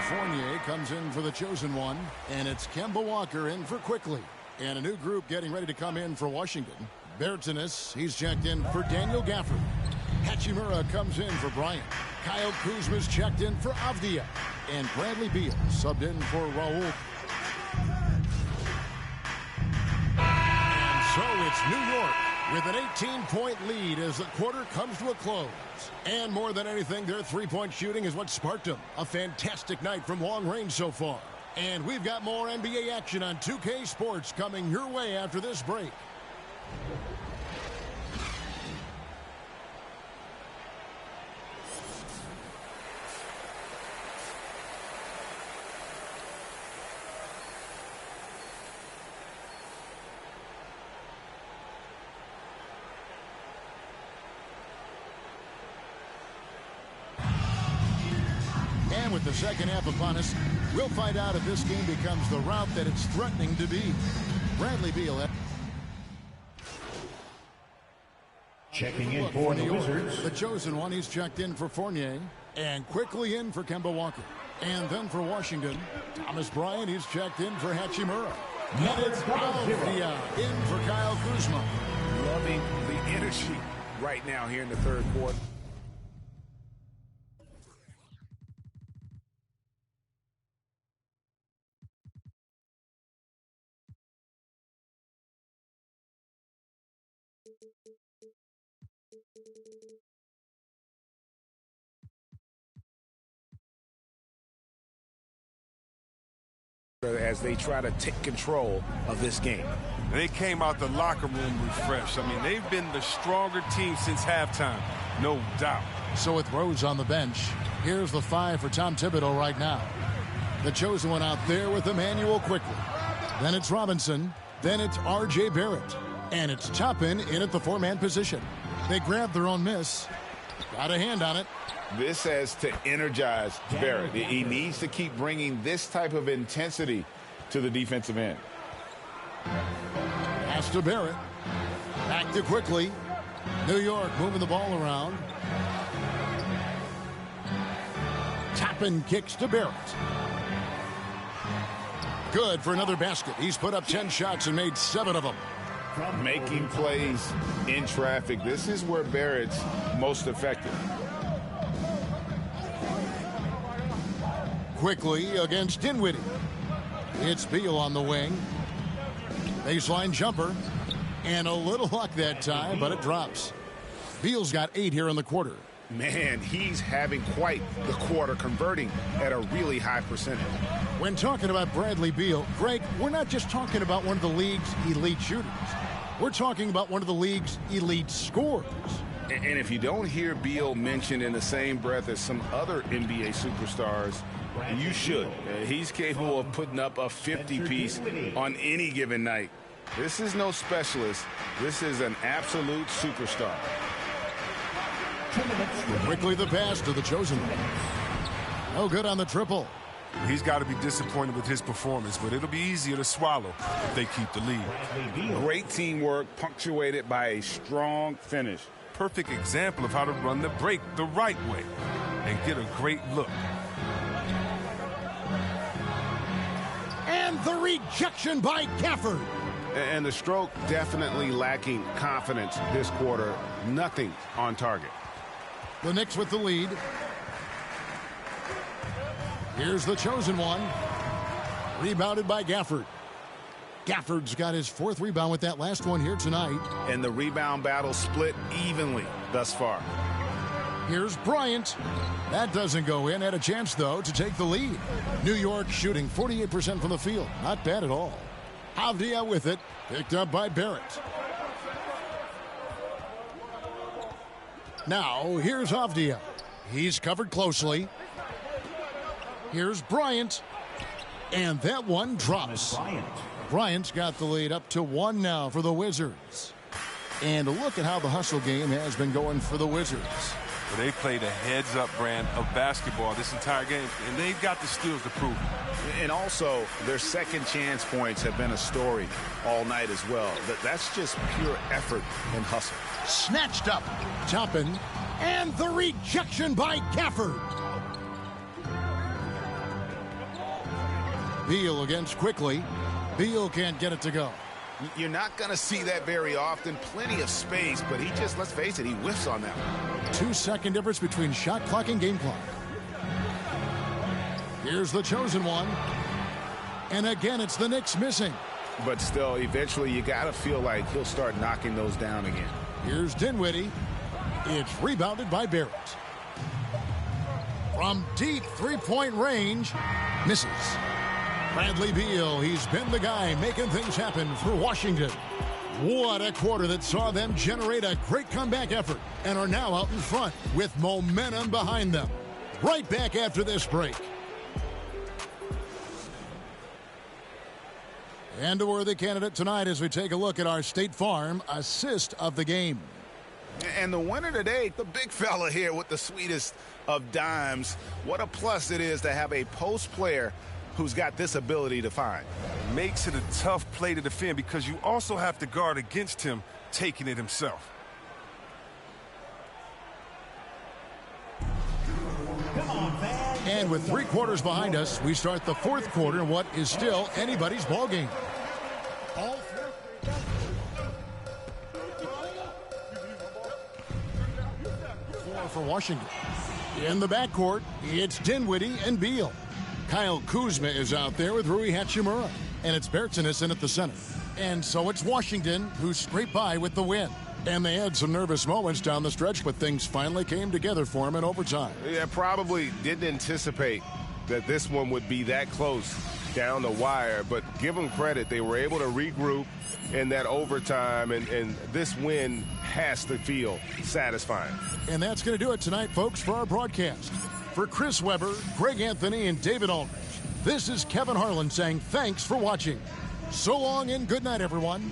Fournier comes in for the chosen one, and it's Kemba Walker in for Quickly. And a new group getting ready to come in for Washington. Bertans, he's checked in for Daniel Gafford. Hachimura comes in for Bryant. Kyle Kuzma's checked in for Avdia. And Bradley Beal subbed in for Raul. And so it's New York with an 18-point lead as the quarter comes to a close. And more than anything, their three-point shooting is what sparked them. A fantastic night from long range so far. And we've got more NBA action on 2K Sports coming your way after this break. With the second half upon us, we'll find out if this game becomes the route that it's threatening to be. Bradley Beal. Checking in for the Wizards. The chosen one, he's checked in for Fournier. And quickly in for Kemba Walker. And then for Washington, Thomas Bryant, he's checked in for Hachimura. And it's Avdia in for Kyle Kuzma. Loving the energy right now here in the third quarter. As they try to take control of this game. They came out the locker room refreshed. I mean, they've been the stronger team since halftime, no doubt. So with Rose on the bench, here's the 5 for Tom Thibodeau right now. The chosen one out there with Emmanuel Quickly. Then it's Robinson. Then it's R.J. Barrett. And it's Toppin in at the 4-man position. They grabbed their own miss. Got a hand on it. This has to energize Barrett. He needs to keep bringing this type of intensity to the defensive end. Pass to Barrett. Back to Quickly. New York moving the ball around. Toppin kicks to Barrett. Good for another basket. He's put up 10 shots and made 7 of them. Making plays in traffic. This is where Barrett's most effective. Quickly against Dinwiddie. It's Beal on the wing. Baseline jumper. And a little luck that time, but it drops. Beal's got 8 here in the quarter. Man, he's having quite the quarter, converting at a really high percentage. When talking about Bradley Beal, Greg, we're not just talking about one of the league's elite shooters. We're talking about one of the league's elite scorers. And if you don't hear Beal mentioned in the same breath as some other NBA superstars, you should. He's capable of putting up a 50-piece on any given night. This is no specialist. This is an absolute superstar. Quickly the pass to the chosen one. No good on the triple. He's got to be disappointed with his performance, but it'll be easier to swallow if they keep the lead. Great teamwork punctuated by a strong finish. Perfect example of how to run the break the right way and get a great look. And the rejection by Gafford. And the stroke definitely lacking confidence this quarter. Nothing on target. The Knicks with the lead. Here's the chosen one. Rebounded by Gafford. Gafford's got his 4th rebound with that last one here tonight. And the rebound battle split evenly thus far. Here's Bryant. That doesn't go in. Had a chance, though, to take the lead. New York shooting 48% from the field. Not bad at all. Avdia with it. Picked up by Barrett. Now, here's Avdia. He's covered closely. Here's Bryant. And that one drops. Bryant's got the lead up to 1 now for the Wizards. And look at how the hustle game has been going for the Wizards. Well, they played a heads-up brand of basketball this entire game, and they've got the skills to prove it. And also, their second chance points have been a story all night as well. That's just pure effort and hustle. Snatched up. Toppin. And the rejection by Gafford. Beal against Quickly. Beal can't get it to go. You're not going to see that very often. Plenty of space, but he just, let's face it, he whiffs on that one. 2-second difference between shot clock and game clock. Here's the chosen one. And again, it's the Knicks missing. But still, eventually, you got to feel like he'll start knocking those down again. Here's Dinwiddie. It's rebounded by Barrett. From deep three-point range, misses. Bradley Beal, he's been the guy making things happen for Washington. What a quarter that saw them generate a great comeback effort and are now out in front with momentum behind them. Right back after this break. And a worthy candidate tonight as we take a look at our State Farm assist of the game. And the winner today, the big fella here with the sweetest of dimes. What a plus it is to have a post player who's got this ability to find. Makes it a tough play to defend because you also have to guard against him taking it himself. And with 3 quarters behind us, we start the 4th quarter in what is still anybody's ball game. For Washington. In the backcourt, it's Dinwiddie and Beal. Kyle Kuzma is out there with Rui Hachimura. And it's Bertans in at the center. And so it's Washington who scraped by with the win. And they had some nervous moments down the stretch, but things finally came together for them in overtime. Yeah, probably didn't anticipate that this one would be that close down the wire, but give them credit. They were able to regroup in that overtime, and this win has to feel satisfying. And that's going to do it tonight, folks, for our broadcast. For Chris Webber, Greg Anthony, and David Aldridge, this is Kevin Harlan saying thanks for watching. So long and good night, everyone.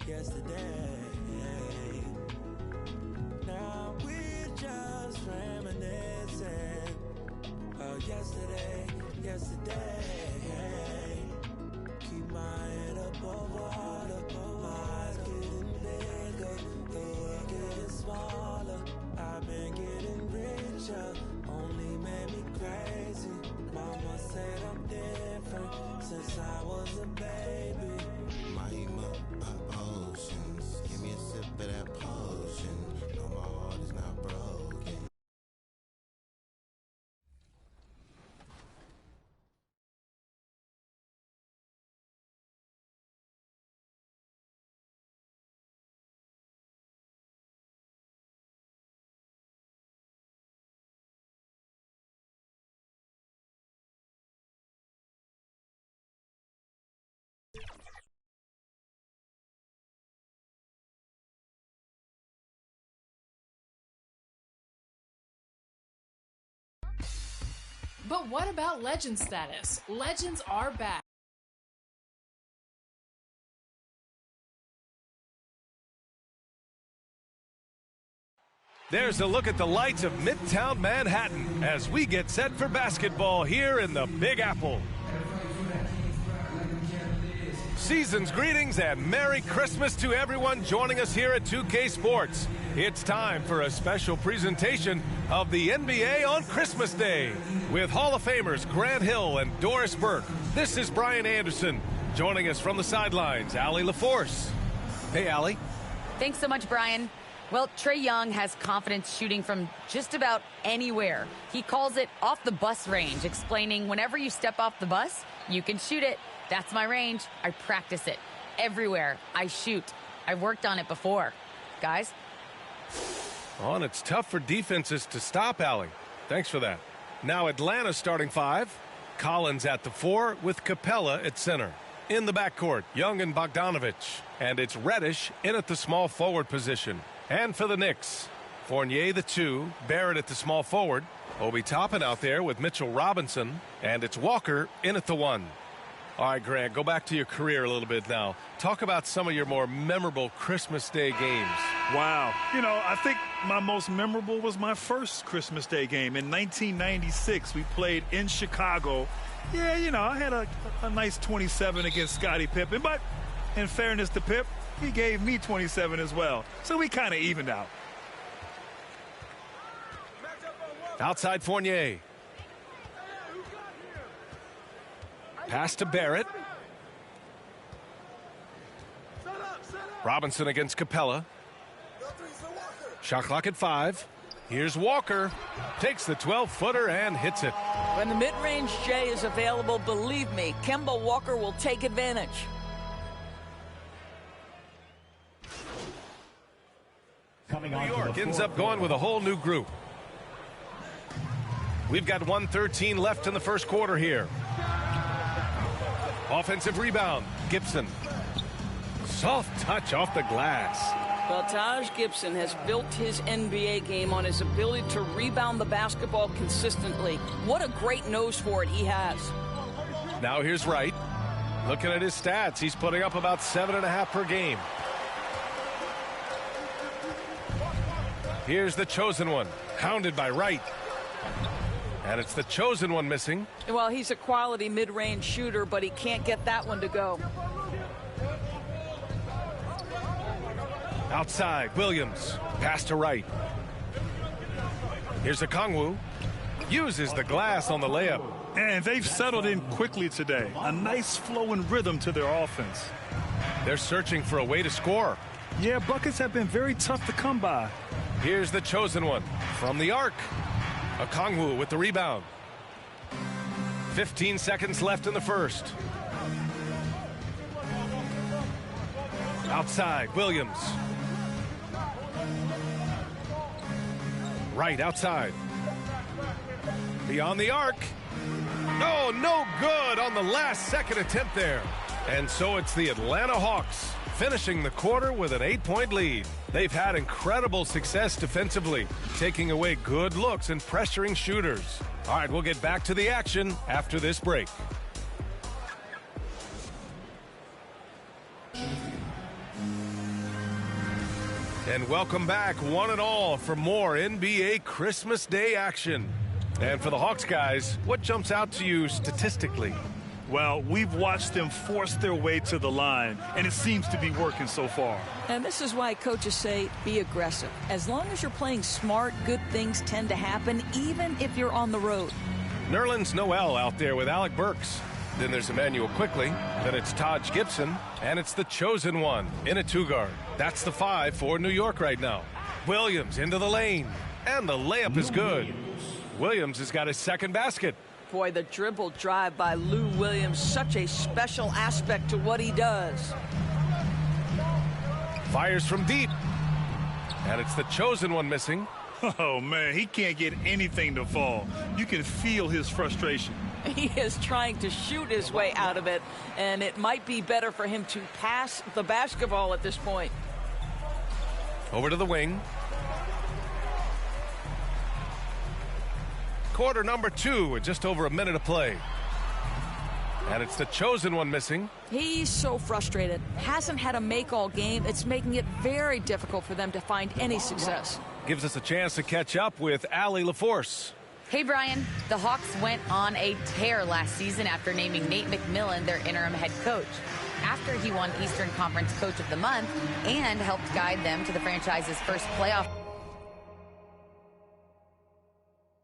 yesterday. Now we're just reminiscing about yesterday. Keep my head above water, my eyes getting bigger, the world getting smaller. I've been getting richer, only made me crazy. Mama said I'm different since I was a baby. My emotions, give me a sip of that potion. No, my heart is not broken. But what about legend status? Legends are back. There's a look at the lights of Midtown Manhattan as we get set for basketball here in the Big Apple. Season's greetings and Merry Christmas to everyone joining us here at 2K Sports. It's time for a special presentation of the NBA on Christmas Day with Hall of Famers Grant Hill and Doris Burke. This is Brian Anderson. Joining us from the sidelines, Allie LaForce. Hey, Allie. Thanks so much, Brian. Well, Trae Young has confidence shooting from just about anywhere. He calls it off the bus range, explaining whenever you step off the bus, you can shoot it. That's my range. I practice it. Everywhere I shoot. I've worked on it before. Guys? Oh, and it's tough for defenses to stop, Allie. Thanks for that. Now Atlanta's starting five. Collins at the 4 with Capella at center. In the backcourt, Young and Bogdanovich. And it's Reddish in at the small forward position. And for the Knicks, Fournier the 2, Barrett at the small forward, Obi Toppin out there with Mitchell Robinson, and it's Walker in at the 1. All right, Grant, go back to your career a little bit now. Talk about some of your more memorable Christmas Day games. Wow. You know, I think my most memorable was my first Christmas Day game. In 1996, we played in Chicago. Yeah, you know, I had a nice 27 against Scottie Pippen, but in fairness to Pip, he gave me 27 as well. So we kind of evened out. Outside Fournier. Pass to Barrett. Robinson against Capella. Shot clock at 5. Here's Walker. Takes the 12-footer and hits it. When the mid-range J is available, believe me, Kemba Walker will take advantage. New York ends up going with a whole new group. We've got 1:13 left in the first quarter here. Offensive rebound, Gibson. Soft touch off the glass. Well, Taj Gibson has built his NBA game on his ability to rebound the basketball consistently. What a great nose for it he has. Now here's Wright. Looking at his stats, he's putting up about 7.5 per game. Here's the chosen one, hounded by Wright. And it's the chosen one missing. Well, he's a quality mid-range shooter, but he can't get that one to go. Outside, Williams. Pass to Wright. Here's Okongwu. Uses the glass on the layup. And they've settled in quickly today. A nice flow and rhythm to their offense. They're searching for a way to score. Yeah, buckets have been very tough to come by. Here's the chosen one from the arc. Okongwu with the rebound. 15 seconds left in the first. Outside, Williams. Right outside. Beyond the arc. Oh, no good on the last second attempt there. And so it's the Atlanta Hawks finishing the quarter with an 8-point lead. They've had incredible success defensively, taking away good looks and pressuring shooters. All right, we'll get back to the action after this break. And welcome back, one and all, for more NBA Christmas Day action. And for the Hawks guys, what jumps out to you statistically? Well, we've watched them force their way to the line, and it seems to be working so far. And this is why coaches say be aggressive. As long as you're playing smart, good things tend to happen, even if you're on the road. Nerlens Noel out there with Alec Burks. Then there's Emmanuel Quickly. Then it's Taj Gibson. And it's the chosen one in a two-guard. That's the 5 for New York right now. Williams into the lane. And the layup is good. Williams has got his second basket. Boy, the dribble drive by Lou Williams, such a special aspect to what he does. Fires from deep. And it's the chosen one missing. Oh, man, he can't get anything to fall. You can feel his frustration. He is trying to shoot his way out of it, and it might be better for him to pass the basketball at this point. Over to the wing. Quarter number 2 with just over a minute of play. And it's the chosen one missing. He's so frustrated. Hasn't had a make all game. It's making it very difficult for them to find any success. Gives us a chance to catch up with Allie LaForce. Hey, Brian. The Hawks went on a tear last season after naming Nate McMillan their interim head coach. After he won Eastern Conference Coach of the Month and helped guide them to the franchise's first playoff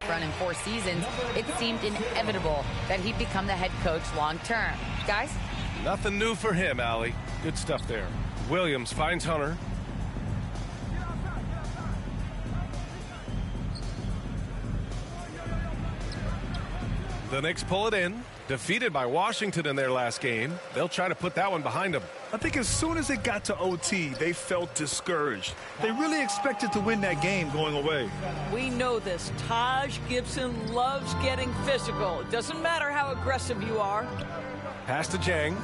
run in 4 seasons, it seemed inevitable that he'd become the head coach long term. Guys? Nothing new for him, Allie. Good stuff there. Williams finds Hunter. The Knicks pull it in. Defeated by Washington in their last game. They'll try to put that one behind them. I think as soon as it got to OT, they felt discouraged. They really expected to win that game going away. We know this. Taj Gibson loves getting physical. It doesn't matter how aggressive you are. Pass to Jang.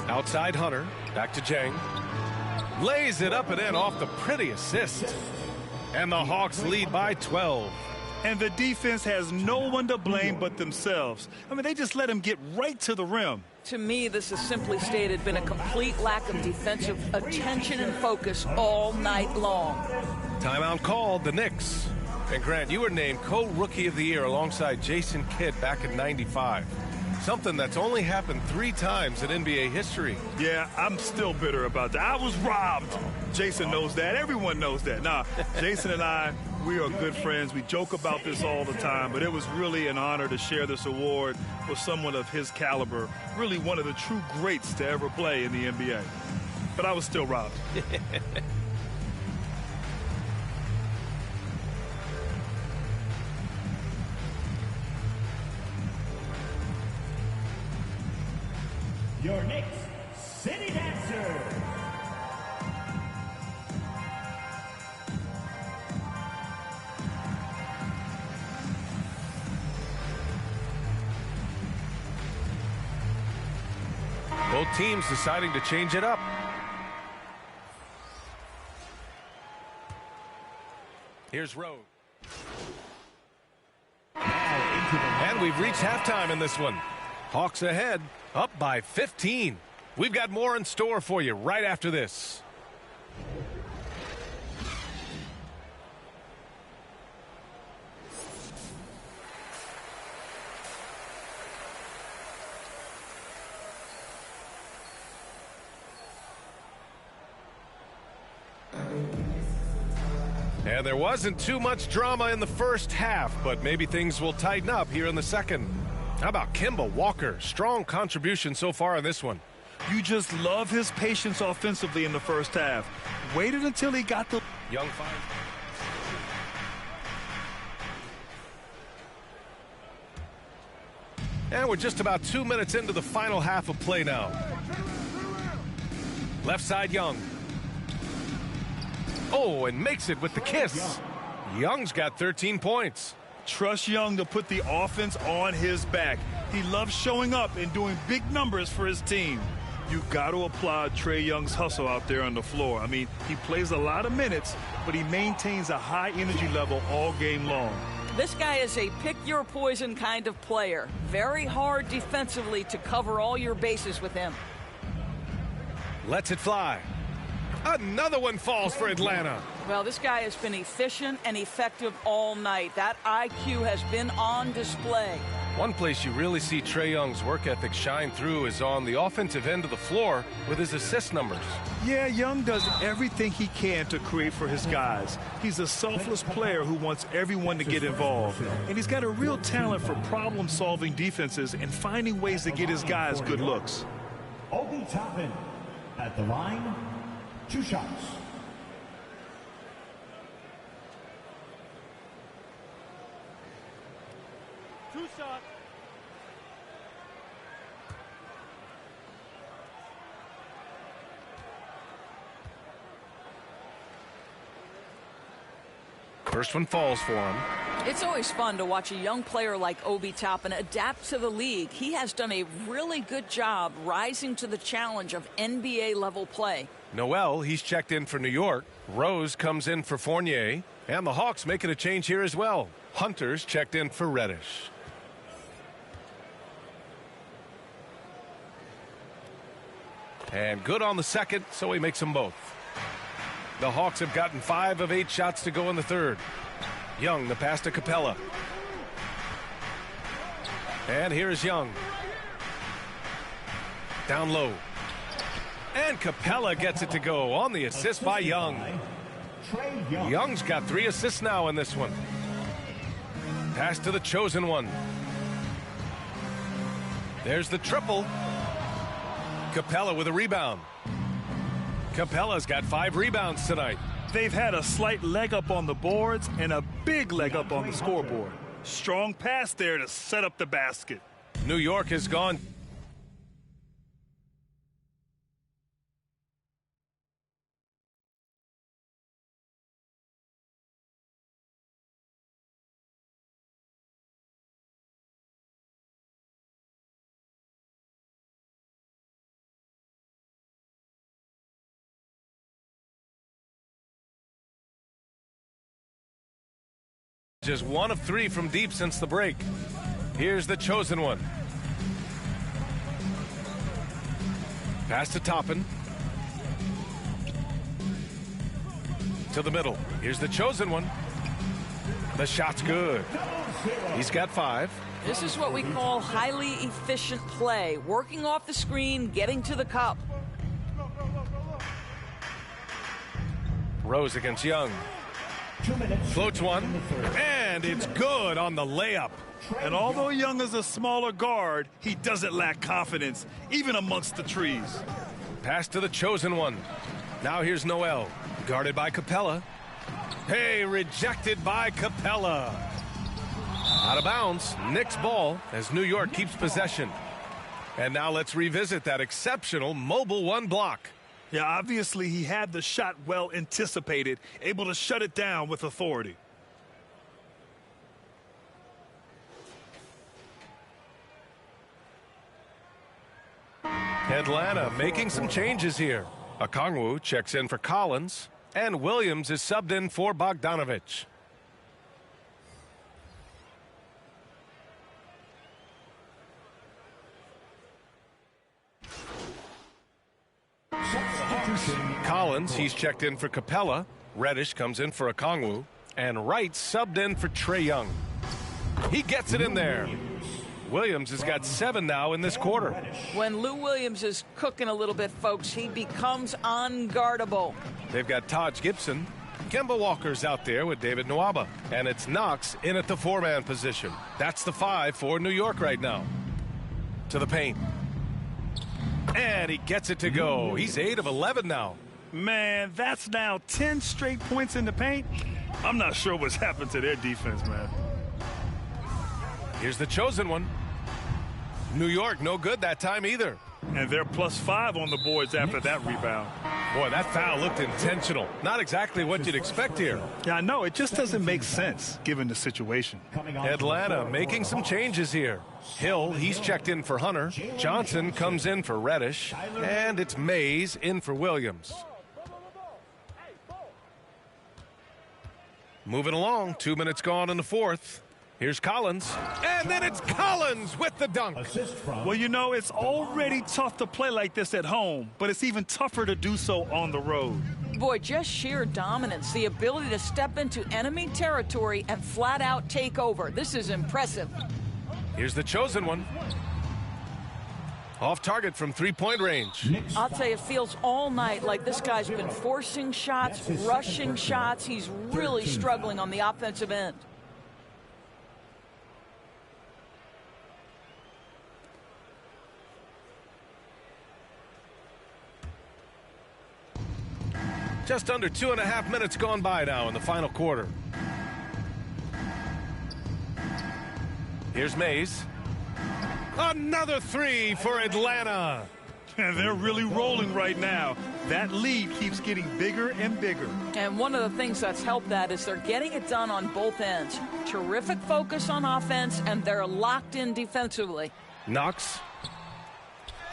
Outside Hunter. Back to Jang. Lays it up and in off the pretty assist. And the Hawks lead by 12. And the defense has no one to blame but themselves. I mean, they just let him get right to the rim. To me, this has simply stated been a complete lack of defensive attention and focus all night long. Timeout called, the Knicks. And Grant, you were named co-rookie of the year alongside Jason Kidd back in '95. Something that's only happened 3 times in NBA history. Yeah, I'm still bitter about that. I was robbed. Jason knows that. Everyone knows that. Nah, Jason and I, we are good friends. We joke about this all the time, but it was really an honor to share this award with someone of his caliber. Really one of the true greats to ever play in the NBA. But I was still robbed. Your Knicks City Dancer. Both teams deciding to change it up. Here's Rose. And we've reached halftime in this one. Hawks ahead, up by 15. We've got more in store for you right after this. And there wasn't too much drama in the first half, but maybe things will tighten up here in the second. How about Kemba Walker? Strong contribution so far in this one. You just love his patience offensively in the first half. Waited until he got the... Young finds. And we're just about 2 minutes into the final half of play now. Left side Young. Oh, and makes it with the kiss. Young's got 13 points. Trust Young to put the offense on his back. He loves showing up and doing big numbers for his team. You've got to applaud Trae Young's hustle out there on the floor. I mean, he plays a lot of minutes, but he maintains a high energy level all game long. This guy is a pick-your-poison kind of player. Very hard defensively to cover all your bases with him. Lets it fly. Another one falls for Atlanta. Well, this guy has been efficient and effective all night. That IQ has been on display. One place you really see Trae Young's work ethic shine through is on the offensive end of the floor with his assist numbers. Yeah, Young does everything he can to create for his guys. He's a selfless player who wants everyone to get involved. And he's got a real talent for problem-solving defenses and finding ways to get his guys good looks. Obi Toppin at the line, 2 shots. First one falls for him. It's always fun to watch a young player like Obi Toppin adapt to the league. He has done a really good job rising to the challenge of NBA-level play. Noel, he's checked in for New York. Rose comes in for Fournier. And the Hawks making a change here as well. Hunter's checked in for Reddish. And good on the second, so he makes them both. The Hawks have gotten 5 of 8 shots to go in the third. Young, the pass to Capella. And here's Young. Down low. And Capella gets it to go on the assist by Young. Young's got 3 assists now in this one. Pass to the chosen one. There's the triple. Capella with a rebound. Capella's got 5 rebounds tonight. They've had a slight leg up on the boards and a big leg up on the scoreboard. Strong pass there to set up the basket. New York has gone. Just 1 of 3 from deep since the break. Here's the chosen one. Pass to Toppin. To the middle. Here's the chosen one. The shot's good. He's got 5. This is what we call highly efficient play. Working off the screen, getting to the cup. Rose against Young. Floats one, and it's good on the layup. And although Young is a smaller guard, he doesn't lack confidence, even amongst the trees. Pass to the chosen one. Now here's Noel, guarded by Capella. Hey, rejected by Capella. Out of bounds, Knicks ball as New York keeps possession. And now let's revisit that exceptional mobile 1 block. Yeah, obviously he had the shot well anticipated, able to shut it down with authority. Atlanta making some changes here. Okongwu checks in for Collins, and Williams is subbed in for Bogdanovich. Collins, he's checked in for Capella. Reddish comes in for Okongwu. And Wright subbed in for Trae Young. He gets it in there. Williams has got 7 now in this quarter. When Lou Williams is cooking a little bit, folks, he becomes unguardable. They've got Taj Gibson. Kemba Walker's out there with David Nwaba. And it's Knox in at the 4-man position. That's the 5 for New York right now. To the paint. And he gets it to go. He's 8 of 11 now. Man, that's now 10 straight points in the paint. I'm not sure what's happened to their defense, man. Here's the chosen one. New York, no good that time either. And they're +5 on the boards after that rebound. Boy, that foul looked intentional. Not exactly what you'd expect here. Yeah, I know. It just doesn't make sense given the situation. Atlanta making some changes here. Hill, he's checked in for Hunter. Johnson comes in for Reddish. And it's Mays in for Williams. Moving along, 2 minutes gone in the fourth. Here's Collins, and then it's Collins with the dunk. Well, you know, it's already tough to play like this at home, but it's even tougher to do so on the road. Boy, just sheer dominance, the ability to step into enemy territory and flat out take over. This is impressive. Here's the chosen one. Off target from three-point range. I'll tell you, it feels all night like this guy's been forcing shots, rushing shots. He's really struggling on the offensive end. Just under 2.5 minutes gone by now in the final quarter. Here's Mays. Another three for Atlanta. And they're really rolling right now. That lead keeps getting bigger and bigger. And one of the things that's helped that is they're getting it done on both ends. Terrific focus on offense, and they're locked in defensively. Knox.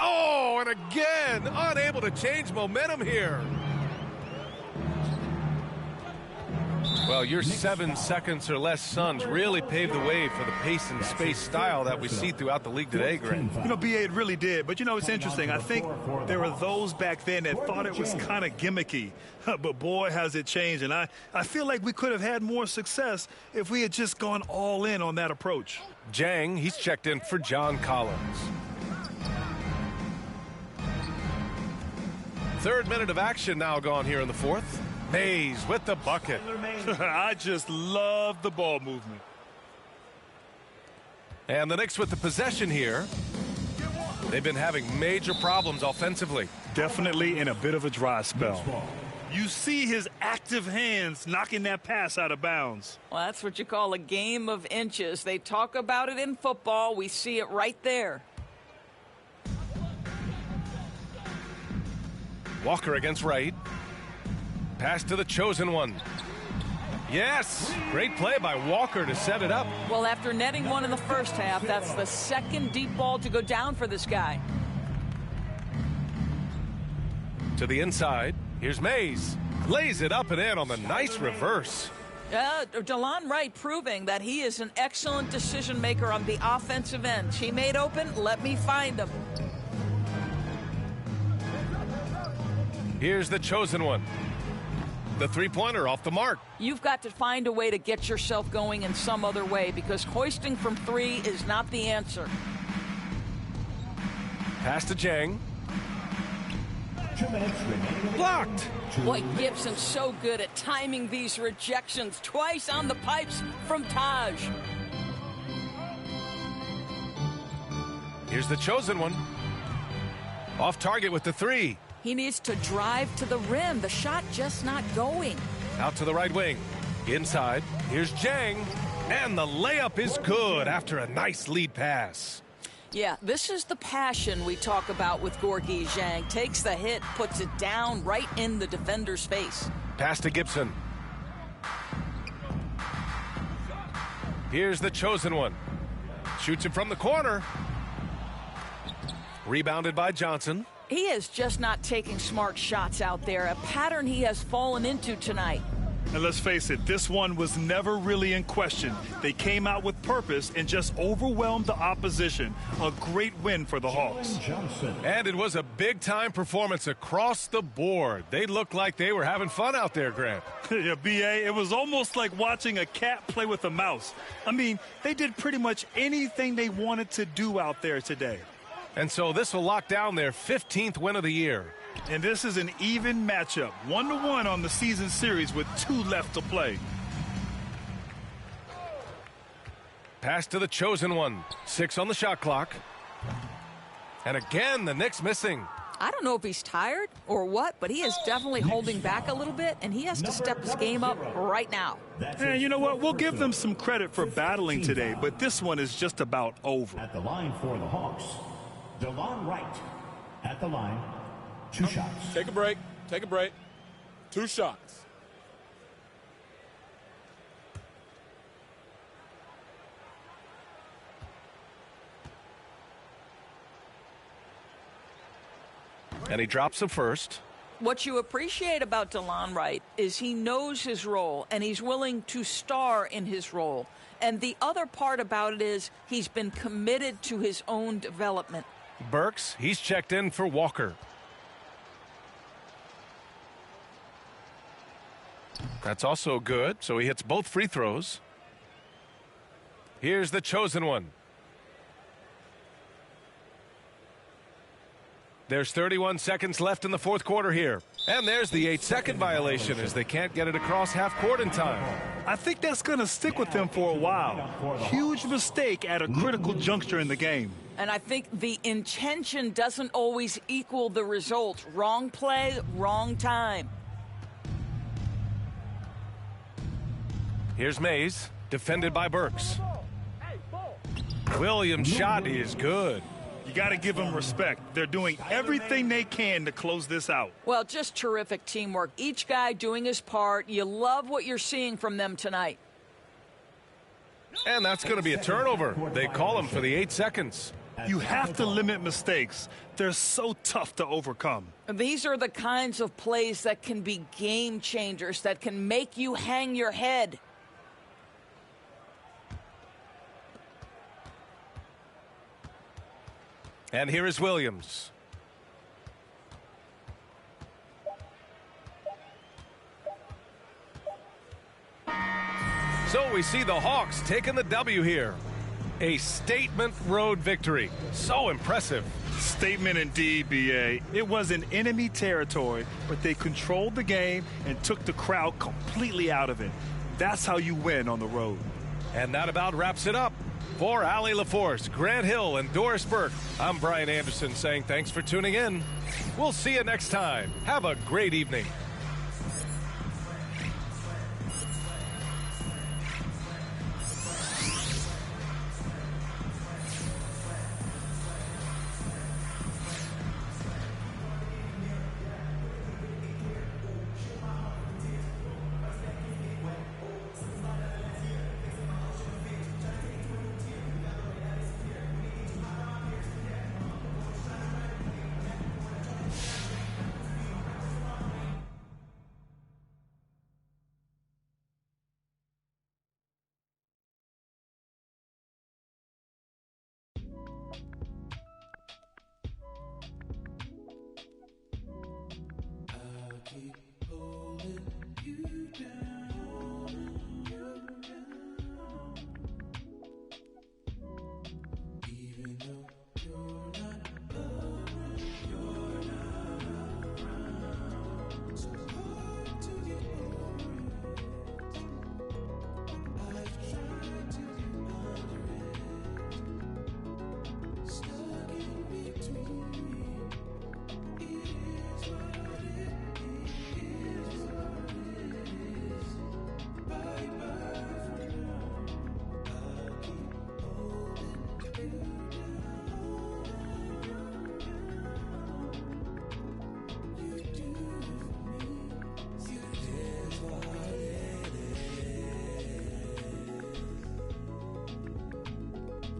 Oh, and again, unable to change momentum here. Well, your 7 seconds or less Suns really paved the way for the pace and space style that we see throughout the league today, Grant. You know, B.A., it really did. But, you know, it's interesting. I think there were those back then that thought it was kind of gimmicky. But, boy, has it changed. And I feel like we could have had more success if we had just gone all in on that approach. Jang, he's checked in for John Collins. Third minute of action now gone here in the fourth. Mays with the bucket. I just love the ball movement. And the Knicks with the possession here. They've been having major problems offensively. Definitely in a bit of a dry spell. You see his active hands knocking that pass out of bounds. Well, that's what you call a game of inches. They talk about it in football. We see it right there. Walker against Wright. Pass to the chosen one. Yes, great play by Walker to set it up. Well, after netting one in the first half, that's the second deep ball to go down for this guy. To the inside. Here's Mays. Lays it up and in on the nice reverse. Delon Wright proving that he is an excellent decision maker on the offensive end. Teammate open, let me find him. Here's the chosen one. The three-pointer off the mark. You've got to find a way to get yourself going in some other way because hoisting from three is not the answer. Pass to Jang. 2 minutes remaining. Blocked. Boy, Gibson's so good at timing these rejections. Twice on the pipes from Taj. Here's the chosen one. Off target with the three. He needs to drive to the rim. The shot just not going. Out to the right wing. Inside. Here's Jang. And the layup is good after a nice lead pass. Yeah, this is the passion we talk about with Gorgui Dieng. Takes the hit, puts it down right in the defender's face. Pass to Gibson. Here's the chosen one. Shoots it from the corner. Rebounded by Johnson. He is just not taking smart shots out there, a pattern he has fallen into tonight. And let's face it, this one was never really in question. They came out with purpose and just overwhelmed the opposition. A great win for the Hawks. And it was a big-time performance across the board. They looked like they were having fun out there, Grant. Yeah, B.A., it was almost like watching a cat play with a mouse. I mean, they did pretty much anything they wanted to do out there today. And so this will lock down their 15th win of the year. And this is an even matchup, 1-1 on the season series with 2 left to play. Pass to the chosen one. 6 on the shot clock. And again, the Knicks missing. I don't know if he's tired or what, but he is definitely holding back a little bit, and he has to step his game up right now. And you know what? We'll give them some credit for battling today, but this one is just about over. At the line for the Hawks, Delon Wright at the line, 2 shots. Take a break. Take a break. 2 shots. And he drops the first. What you appreciate about DeLon Wright is he knows his role, and he's willing to star in his role. And the other part about it is he's been committed to his own development. Burks, he's checked in for Walker. That's also good, so he hits both free throws. Here's the chosen one. There's 31 seconds left in the fourth quarter here. And there's the 8-second violation as they can't get it across half court in time. I think that's going to stick with them for a while. Huge mistake at a critical juncture in the game. And I think the intention doesn't always equal the result. Wrong play, wrong time. Here's Mays, defended by Burks. Williams' shot is good. You got to give them respect. They're doing everything they can to close this out. Well, just terrific teamwork. Each guy doing his part. You love what you're seeing from them tonight. And that's going to be a turnover. They call him for the 8 seconds. You have to limit mistakes. They're so tough to overcome. These are the kinds of plays that can be game changers, that can make you hang your head. And here is Williams. So we see the Hawks taking the W here. A statement road victory. So impressive. Statement indeed, B.A. It was in enemy territory, but they controlled the game and took the crowd completely out of it. That's how you win on the road. And that about wraps it up. For Allie LaForce, Grant Hill, and Doris Burke, I'm Brian Anderson saying thanks for tuning in. We'll see you next time. Have a great evening.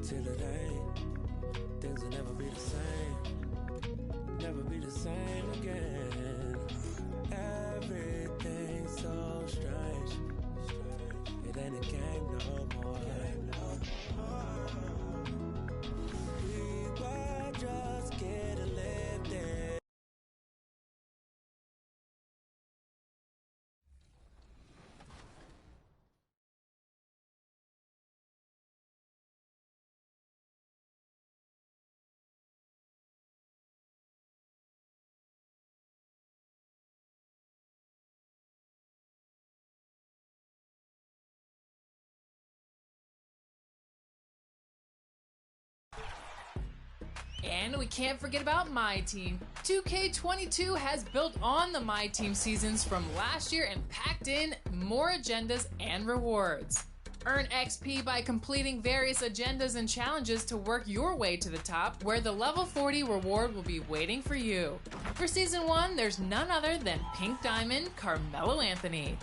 Till it ain't, things will never be the same, never be the same again. Everything's so strange, it ain't a game no more. We were just getting lifted. And we can't forget about My Team. 2K22 has built on the My Team seasons from last year and packed in more agendas and rewards. Earn XP by completing various agendas and challenges to work your way to the top, where the level 40 reward will be waiting for you. For Season 1, there's none other than Pink Diamond Carmelo Anthony.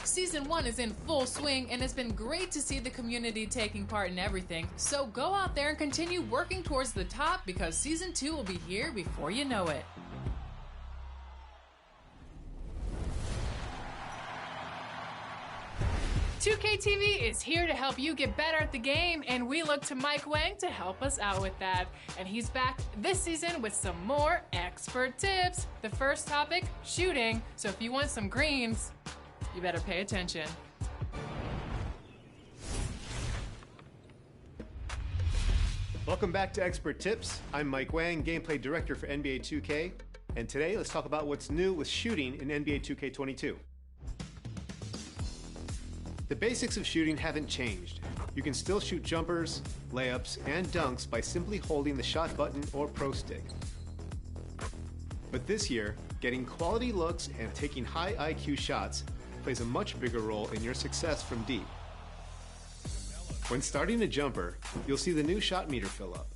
Season 1 is in full swing, and it's been great to see the community taking part in everything, so go out there and continue working towards the top because Season 2 will be here before you know it. 2K TV is here to help you get better at the game, and we look to Mike Wang to help us out with that. And he's back this season with some more expert tips. The first topic, shooting. So if you want some greens, you better pay attention. Welcome back to Expert Tips. I'm Mike Wang, Gameplay Director for NBA 2K. And today, let's talk about what's new with shooting in NBA 2K22. The basics of shooting haven't changed. You can still shoot jumpers, layups, and dunks by simply holding the shot button or pro stick. But this year, getting quality looks and taking high IQ shots plays a much bigger role in your success from deep. When starting a jumper, you'll see the new shot meter fill up.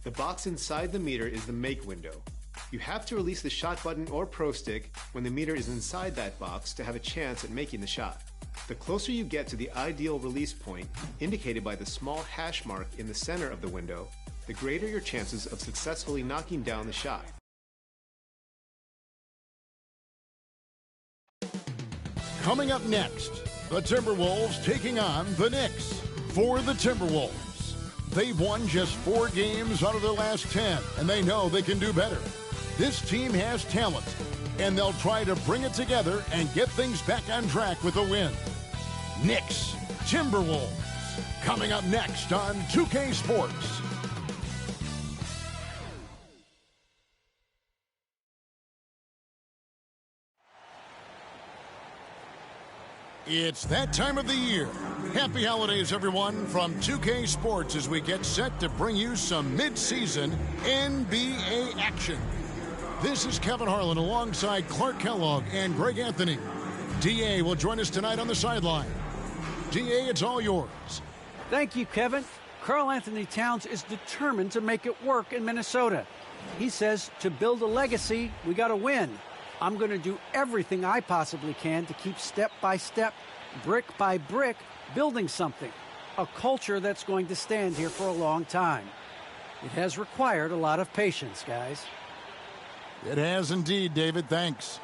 The box inside the meter is the make window. You have to release the shot button or pro stick when the meter is inside that box to have a chance at making the shot. The closer you get to the ideal release point, indicated by the small hash mark in the center of the window, the greater your chances of successfully knocking down the shot. Coming up next, the Timberwolves taking on the Knicks. For the Timberwolves, they've won just 4 games out of their last 10, and they know they can do better. This team has talent, and they'll try to bring it together and get things back on track with a win. Knicks, Timberwolves, coming up next on 2K Sports. It's that time of the year. Happy holidays, everyone, from 2K Sports as we get set to bring you some mid-season NBA action. This is Kevin Harlan alongside Clark Kellogg and Greg Anthony. DA will join us tonight on the sideline. DA, it's all yours. Thank you, Kevin. Karl Anthony Towns is determined to make it work in Minnesota. He says to build a legacy, we got to win. I'm going to do everything I possibly can to keep step by step, brick by brick, building something, a culture that's going to stand here for a long time. It has required a lot of patience, guys. It has indeed, David. Thanks.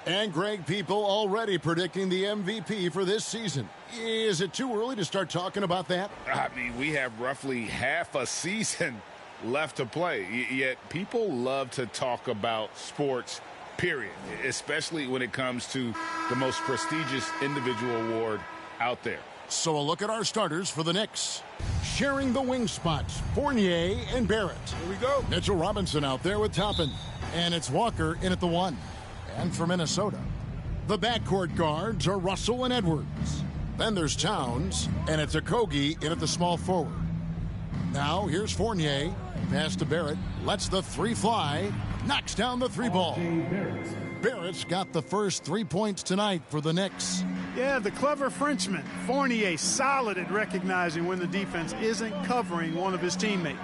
And Greg, people already predicting the MVP for this season. Is it too early to start talking about that? I mean, we have roughly half a season left to play, yet people love to talk about sports, period, especially when it comes to the most prestigious individual award out there. So a look at our starters for the Knicks. Sharing the wing spots, Fournier and Barrett. Here we go. Mitchell Robinson out there with Toppin. And it's Walker in at the 1. And for Minnesota, the backcourt guards are Russell and Edwards. Then there's Towns, and it's Okogie in at the small forward. Now here's Fournier. Pass to Barrett. Lets the 3 fly. Knocks down the 3 ball. Barrett's got the first 3 points tonight for the Knicks. Yeah, the clever Frenchman. Fournier solid at recognizing when the defense isn't covering one of his teammates.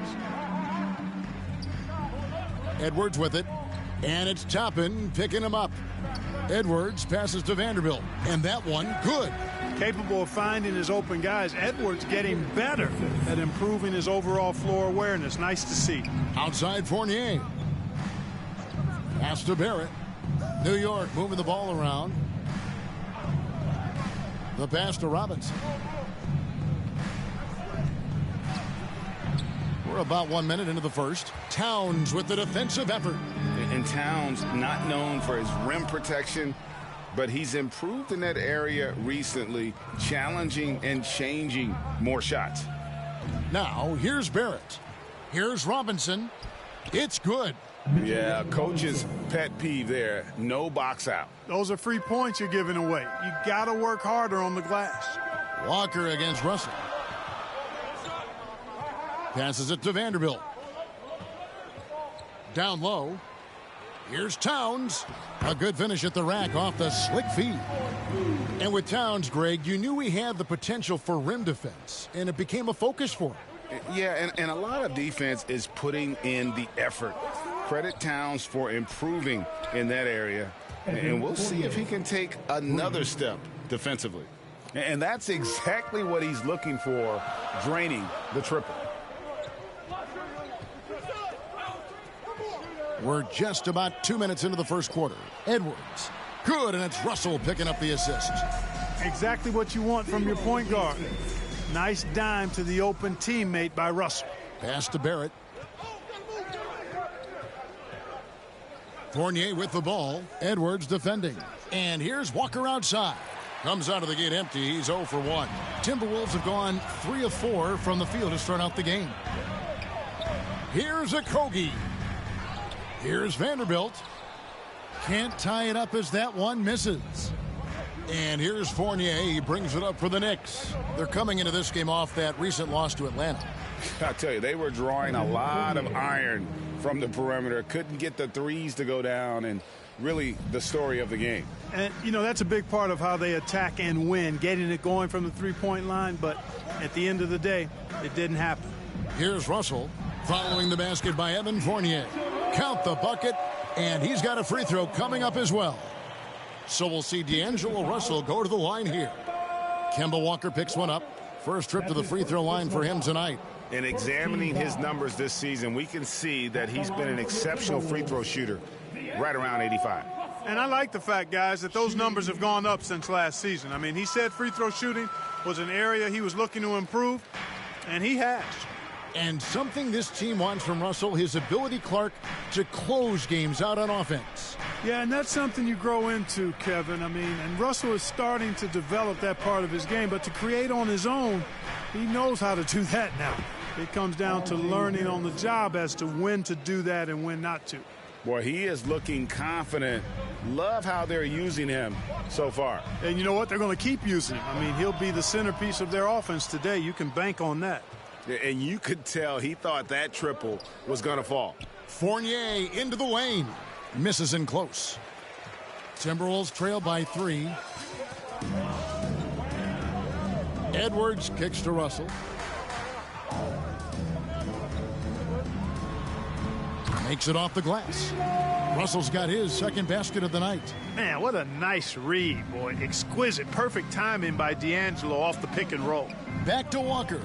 Edwards with it. And it's Toppin picking him up. Edwards passes to Vanderbilt. And that one, good. Capable of finding his open guys. Edwards getting better at improving his overall floor awareness. Nice to see. Outside Fournier. Pass to Barrett. New York moving the ball around. The pass to Robinson. We're about 1 minute into the first. Towns with the defensive effort. And Towns, not known for his rim protection, but he's improved in that area recently, challenging and changing more shots. Now, here's Barrett. Here's Robinson. It's good. Yeah, coach's pet peeve there. No box out. Those are free points you're giving away. You got to work harder on the glass. Walker against Russell. Passes it to Vanderbilt. Down low. Here's Towns. A good finish at the rack off the slick feed. And with Towns, Greg, you knew he had the potential for rim defense, and it became a focus for him. Yeah, and a lot of defense is putting in the effort. Credit Towns for improving in that area, and we'll see if he can take another step defensively. And that's exactly what he's looking for, draining the triple. We're just about 2 minutes into the first quarter. Edwards. Good, and it's Russell picking up the assist. Exactly what you want from your point guard. Nice dime to the open teammate by Russell. Pass to Barrett. Fournier with the ball. Edwards defending. And here's Walker outside. Comes out of the gate empty. He's 0 for 1. Timberwolves have gone 3 of 4 from the field to start out the game. Here's Okogie. Here's Vanderbilt. Can't tie it up as that one misses. And here's Fournier. He brings it up for the Knicks. They're coming into this game off that recent loss to Atlanta. I tell you, they were drawing a lot of iron from the perimeter. Couldn't get the threes to go down, and really the story of the game. And, you know, that's a big part of how they attack and win, getting it going from the three-point line. But at the end of the day, it didn't happen. Here's Russell following the basket by Evan Fournier. Count the bucket, and he's got a free throw coming up as well. So we'll see D'Angelo Russell go to the line here. Kemba Walker picks one up. First trip to the free throw line for him tonight. And examining his numbers this season, we can see that he's been an exceptional free throw shooter, right around 85. And I like the fact, guys, that those numbers have gone up since last season. I mean, he said free throw shooting was an area he was looking to improve, and he has. And something this team wants from Russell, his ability, Clark, to close games out on offense. Yeah, and that's something you grow into, Kevin. I mean, and Russell is starting to develop that part of his game, but to create on his own, he knows how to do that now. It comes down to learning on the job as to when to do that and when not to. Boy, he is looking confident. Love how they're using him so far. And you know what? They're going to keep using him. I mean, he'll be the centerpiece of their offense today. You can bank on that. And you could tell he thought that triple was going to fall. Fournier into the lane. Misses in close. Timberwolves trail by 3. Edwards kicks to Russell. Makes it off the glass. Russell's got his second basket of the night. Man, what a nice read, boy. Exquisite. Perfect timing by D'Angelo off the pick and roll. Back to Walker.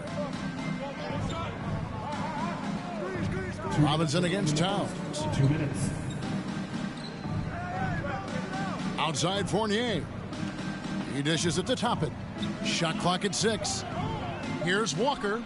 Robinson against Towns. 2 minutes. Outside Fournier. He dishes it to Toppin. Shot clock at 6. Here's Walker.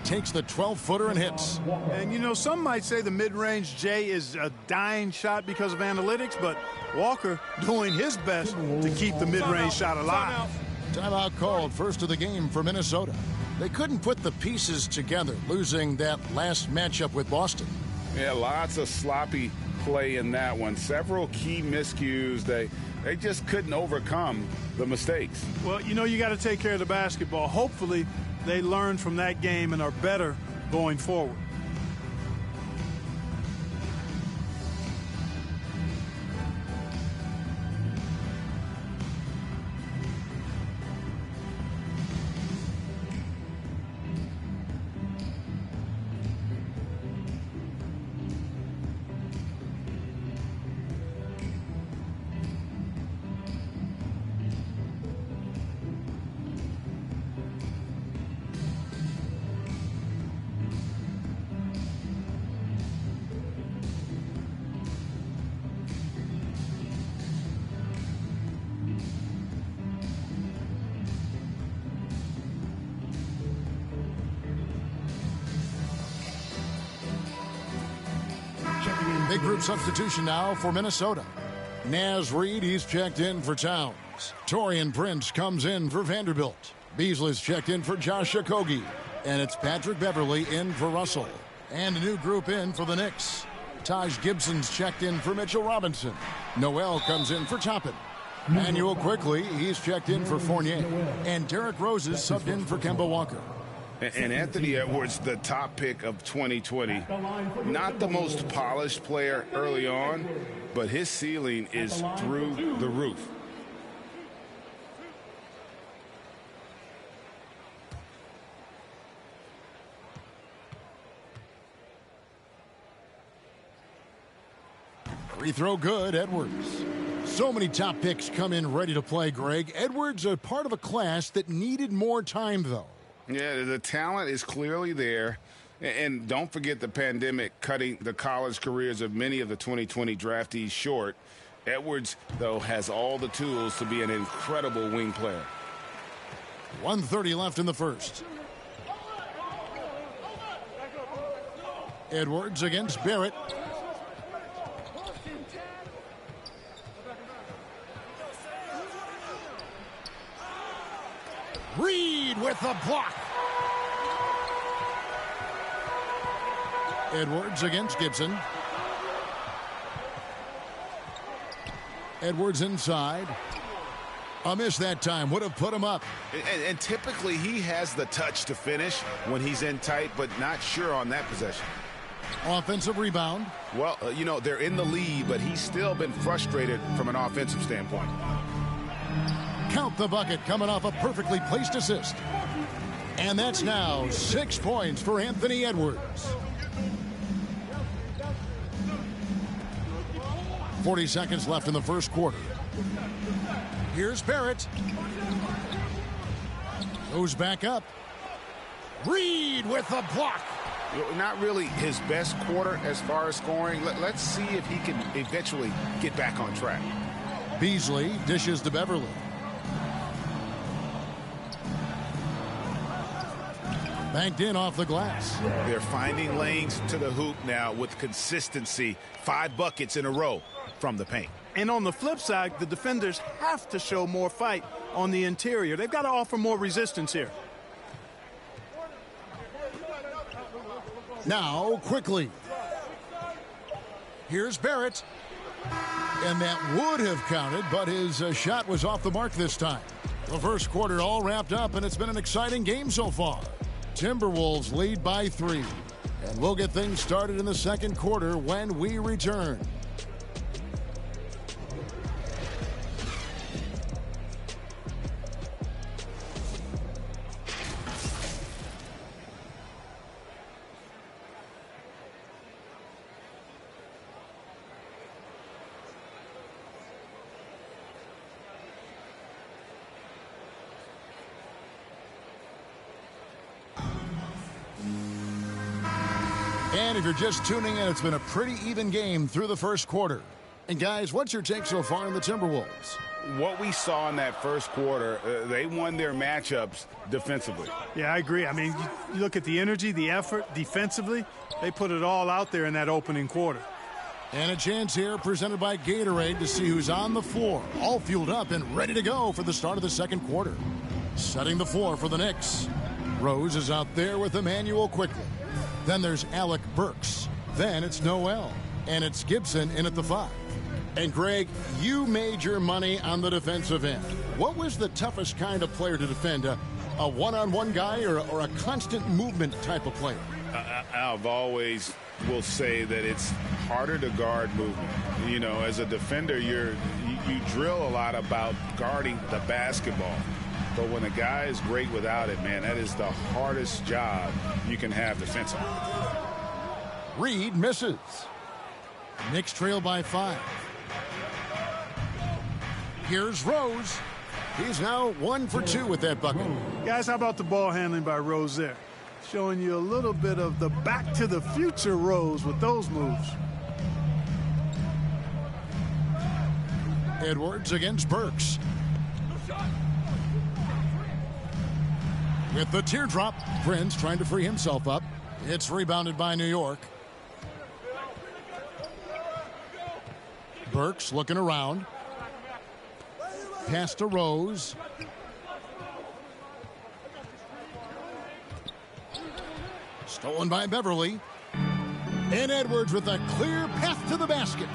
Takes the 12-footer and hits. And, you know, some might say the mid-range J is a dying shot because of analytics, but Walker doing his best to keep the mid-range shot alive. Timeout called, first of the game for Minnesota. They couldn't put the pieces together, losing that last matchup with Boston. Yeah, lots of sloppy play in that one. Several key miscues. They just couldn't overcome the mistakes. Well, you know, you got to take care of the basketball. Hopefully, they learn from that game and are better going forward. Big group substitution now for Minnesota. Naz Reid, he's checked in for Towns. Taurean Prince comes in for Vanderbilt. Beasley's checked in for Josh Okogie. And it's Patrick Beverley in for Russell. And a new group in for the Knicks. Taj Gibson's checked in for Mitchell Robinson. Noel comes in for Toppin. Manuel Quickly, he's checked in for Fournier. And Derrick Rose is subbed in for Kemba Walker. And Anthony Edwards, the top pick of 2020. Not the most polished player early on, but his ceiling is through the roof. Free throw good, Edwards. So many top picks come in ready to play, Greg. Edwards a part of a class that needed more time, though. Yeah, the talent is clearly there. And don't forget the pandemic cutting the college careers of many of the 2020 draftees short. Edwards, though, has all the tools to be an incredible wing player. 1:30 left in the first. Edwards against Barrett. Reed with the block. Edwards against Gibson. Edwards inside. A miss that time. Would have put him up. And typically he has the touch to finish when he's in tight, but not sure on that possession. Offensive rebound. Well, you know, they're in the lead, but he's still been frustrated from an offensive standpoint. Count the bucket coming off a perfectly placed assist. And that's now 6 points for Anthony Edwards. 40 seconds left in the first quarter. Here's Barrett. Goes back up. Reed with the block. Not really his best quarter as far as scoring. Let's see if he can eventually get back on track. Beasley dishes to Beverly. Banked in off the glass. They're finding lanes to the hoop now with consistency. 5 buckets in a row from the paint. And on the flip side, the defenders have to show more fight on the interior. They've got to offer more resistance here. Now, quickly. Here's Barrett. And that would have counted, but his shot was off the mark this time. The first quarter all wrapped up, and it's been an exciting game so far. Timberwolves lead by 3. And we'll get things started in the second quarter when we return. And if you're just tuning in, it's been a pretty even game through the first quarter. And guys, what's your take so far on the Timberwolves? What we saw in that first quarter, they won their matchups defensively. Yeah, I agree. I mean, you look at the energy, the effort defensively, they put it all out there in that opening quarter. And a chance here presented by Gatorade to see who's on the floor, all fueled up and ready to go for the start of the second quarter. Setting the floor for the Knicks. Rose is out there with Emmanuel Quickley. Then there's Alec Burks. Then it's Noel. And it's Gibson in at the 5. And Greg, you made your money on the defensive end. What was the toughest kind of player to defend? A one-on-one guy or a constant movement type of player? I've always will say that it's harder to guard movement. You know, as a defender, you drill a lot about guarding the basketball. But when a guy is great without it, man, that is the hardest job you can have defensively. Reed misses. Knicks trail by 5. Here's Rose. He's now 1 for 2 with that bucket. Guys, how about the ball handling by Rose there? Showing you a little bit of the back to the future Rose with those moves. Edwards against Burks. With the teardrop, Prince trying to free himself up. It's rebounded by New York. Burks looking around. Pass to Rose. Stolen by Beverly. And Edwards with a clear path to the basket.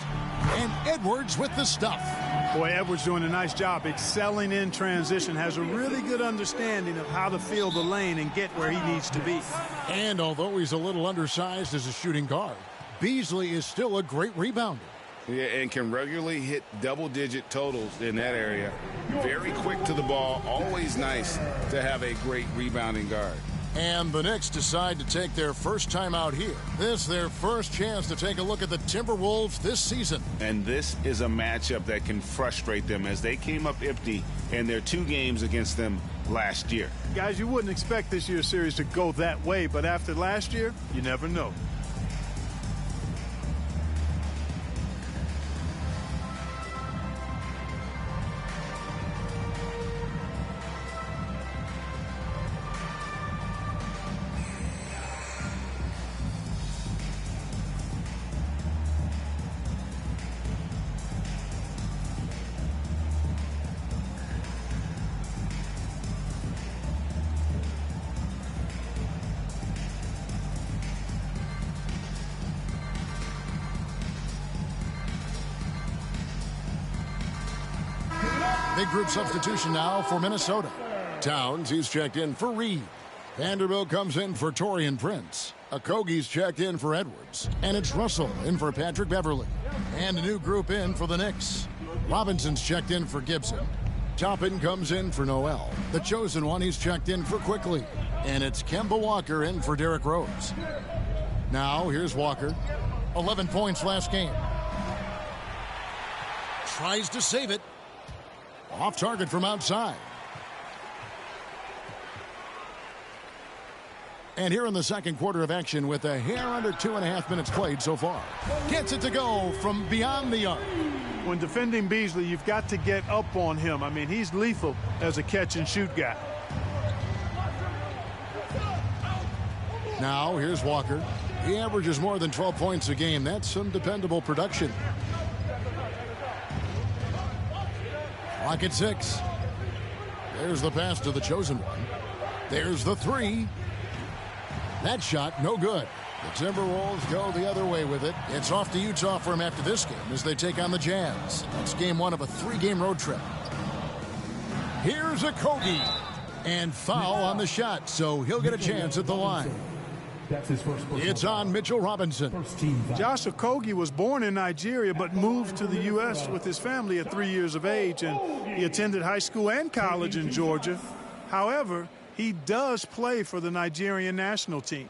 And Edwards with the stuff. Boy, Edwards doing a nice job excelling in transition. Has a really good understanding of how to fill the lane and get where he needs to be. And although he's a little undersized as a shooting guard, Beasley is still a great rebounder. Yeah, and can regularly hit double-digit totals in that area. Very quick to the ball. Always nice to have a great rebounding guard. And the Knicks decide to take their first time out here. This is their first chance to take a look at the Timberwolves this season. And this is a matchup that can frustrate them as they came up empty in their 2 games against them last year. Guys, you wouldn't expect this year's series to go that way, but after last year, you never know. Big group substitution now for Minnesota. Towns, he's checked in for Reed. Vanderbilt comes in for Taurean Prince. Okogie's checked in for Edwards. And it's Russell in for Patrick Beverly. And a new group in for the Knicks. Robinson's checked in for Gibson. Toppin comes in for Noel. The chosen one, he's checked in for Quickly. And it's Kemba Walker in for Derrick Rose. Now, here's Walker. 11 points last game. Tries to save it. Off target from outside. And here in the second quarter of action with a hair under 2.5 minutes played so far. Gets it to go from beyond the arc. When defending Beasley, you've got to get up on him. I mean, he's lethal as a catch-and-shoot guy. Now, here's Walker. He averages more than 12 points a game. That's some dependable production. Clock at 6. There's the pass to the chosen one. There's the three. That shot, no good. The Timberwolves go the other way with it. It's off to Utah for him after this game as they take on the Jazz. It's game one of a 3-game road trip. Here's Okogie. And foul on the shot, so he'll get a chance at the line. That's his first. It's on Mitchell Robinson. Josh Okogie was born in Nigeria but moved to the U.S. with his family at 3 years of age, and he attended high school and college in Georgia. However, he does play for the Nigerian national team.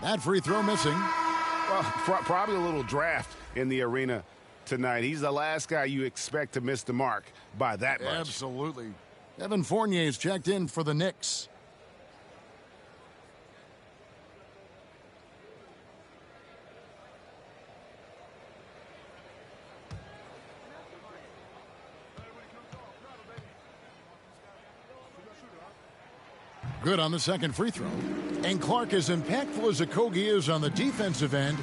That free throw missing. Well, probably a little draft in the arena tonight. He's the last guy you expect to miss the mark by that much. Absolutely. Evan Fournier's checked in for the Knicks. Good on the second free throw. And Clark, as impactful as Okogie is on the defensive end,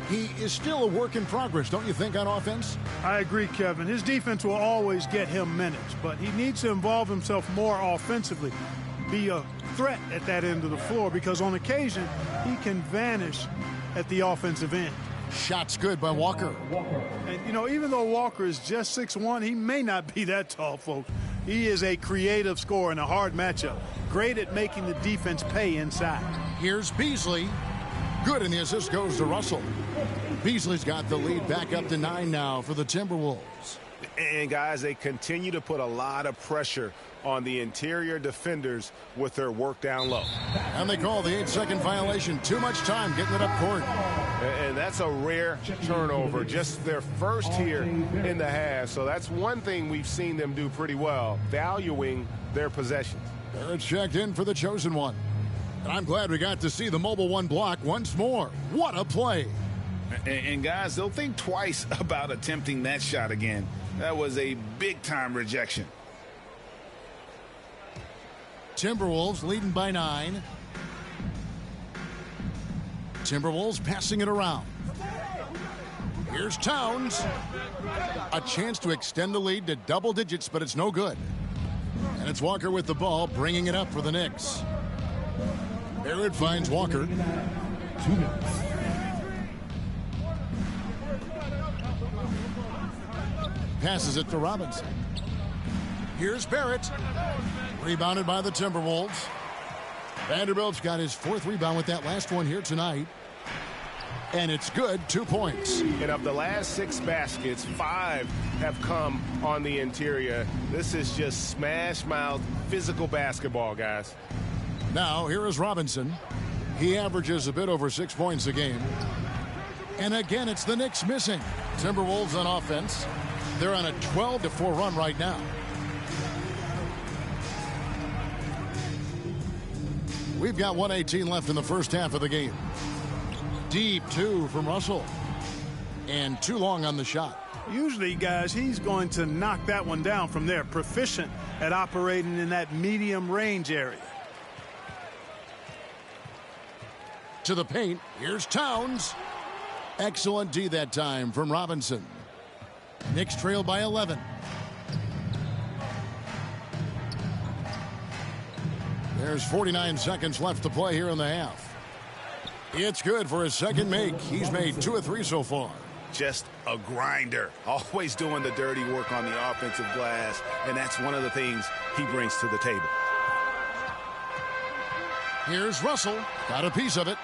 he is still a work in progress, don't you think, on offense? I agree, Kevin. His defense will always get him minutes, but he needs to involve himself more offensively, be a threat at that end of the floor, because on occasion, he can vanish at the offensive end. Shots good by Walker. And, you know, even though Walker is just 6'1", he may not be that tall, folks. He is a creative scorer in a hard matchup. Great at making the defense pay inside. Here's Beasley. Good, and the assist goes to Russell. Beasley's got the lead back up to 9 now for the Timberwolves. And, guys, they continue to put a lot of pressure on the interior defenders with their work down low. And they call the 8-second violation. Too much time getting it up court. And that's a rare turnover, just their first here in the half. So that's one thing we've seen them do pretty well, valuing their possessions. Barrett's checked in for the chosen one. And I'm glad we got to see the mobile one block once more. What a play. And guys, they'll think twice about attempting that shot again. That was a big-time rejection. Timberwolves leading by 9. Timberwolves passing it around. Here's Towns. A chance to extend the lead to double digits, but it's no good. And it's Walker with the ball, bringing it up for the Knicks. Barrett finds Walker. 2 minutes. Passes it to Robinson. Here's Barrett. Rebounded by the Timberwolves. Vanderbilt's got his 4th rebound with that last one here tonight. And it's good, 2 points. And of the last 6 baskets, 5 have come on the interior. This is just smash-mouth physical basketball, guys. Now, here is Robinson. He averages a bit over 6 points a game. And again, it's the Knicks missing. Timberwolves on offense. They're on a 12-4 run right now. We've got 1:18 left in the first half of the game. Deep 2 from Russell. And too long on the shot. Usually, guys, he's going to knock that one down from there. Proficient at operating in that medium range area. To the paint. Here's Towns. Excellent D that time from Robinson. Knicks trail by 11. There's 49 seconds left to play here in the half. It's good for his second make. He's made 2 of 3 so far. Just a grinder, always doing the dirty work on the offensive glass, and that's one of the things he brings to the table. Here's Russell, got a piece of it.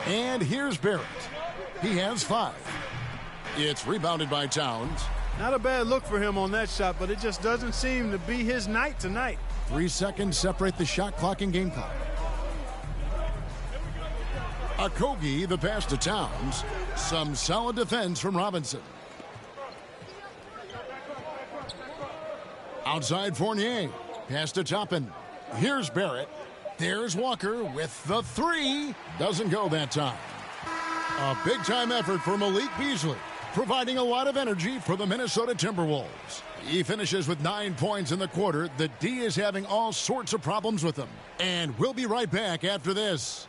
And here's Barrett. He has 5. It's rebounded by Towns. Not a bad look for him on that shot, but it just doesn't seem to be his night tonight. 3 seconds separate the shot clock and game clock. Okogie, the pass to Towns. Some solid defense from Robinson. Outside Fournier. Pass to Toppin. Here's Barrett. There's Walker with the 3. Doesn't go that time. A big-time effort for Malik Beasley, providing a lot of energy for the Minnesota Timberwolves. He finishes with 9 points in the quarter. The D is having all sorts of problems with him. And we'll be right back after this.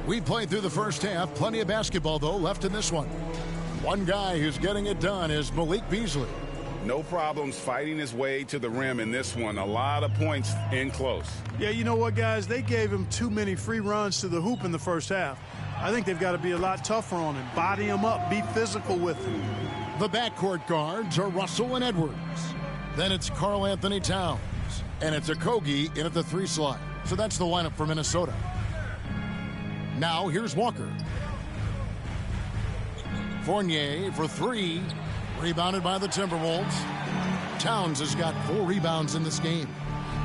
We played through the first half. Plenty of basketball, though, left in this one. One guy who's getting it done is Malik Beasley. No problems fighting his way to the rim in this one. A lot of points in close. Yeah, you know what, guys? They gave him too many free runs to the hoop in the first half. I think they've got to be a lot tougher on him. Body him up. Be physical with him. The backcourt guards are Russell and Edwards. Then it's Karl Anthony Towns. And it's Okogie in at the 3 slot. So that's the lineup for Minnesota. Now here's Walker. Fournier for 3. Rebounded by the Timberwolves. Towns has got 4 rebounds in this game.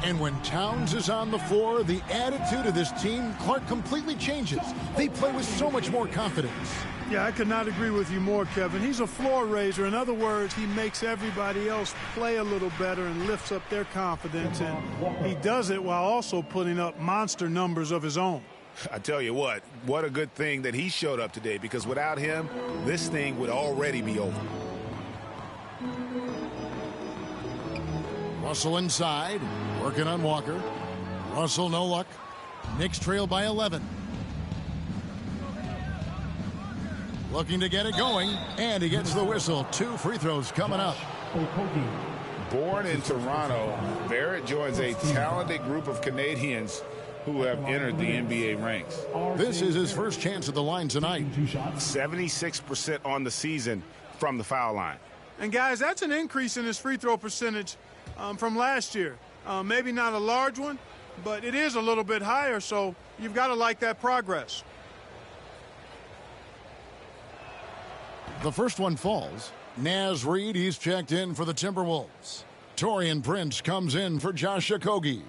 And when Towns is on the floor, the attitude of this team, Clark, completely changes. They play with so much more confidence. Yeah, I could not agree with you more, Kevin. He's a floor raiser. In other words, he makes everybody else play a little better and lifts up their confidence. And he does it while also putting up monster numbers of his own. I tell you what a good thing that he showed up today, because without him, this thing would already be over. Russell inside, working on Walker. Russell, no luck. Knicks trail by 11. Looking to get it going, and he gets the whistle. 2 free throws coming up. Born in Toronto, Barrett joins a talented group of Canadians who have entered the NBA ranks. This is his first chance at the line tonight. 76% on the season from the foul line. And, guys, that's an increase in his free throw percentage from last year. Maybe not a large one, but it is a little bit higher, so you've got to like that progress. The first one falls. Naz Reid, he's checked in for the Timberwolves. Taurean Prince comes in for Josh Okogie.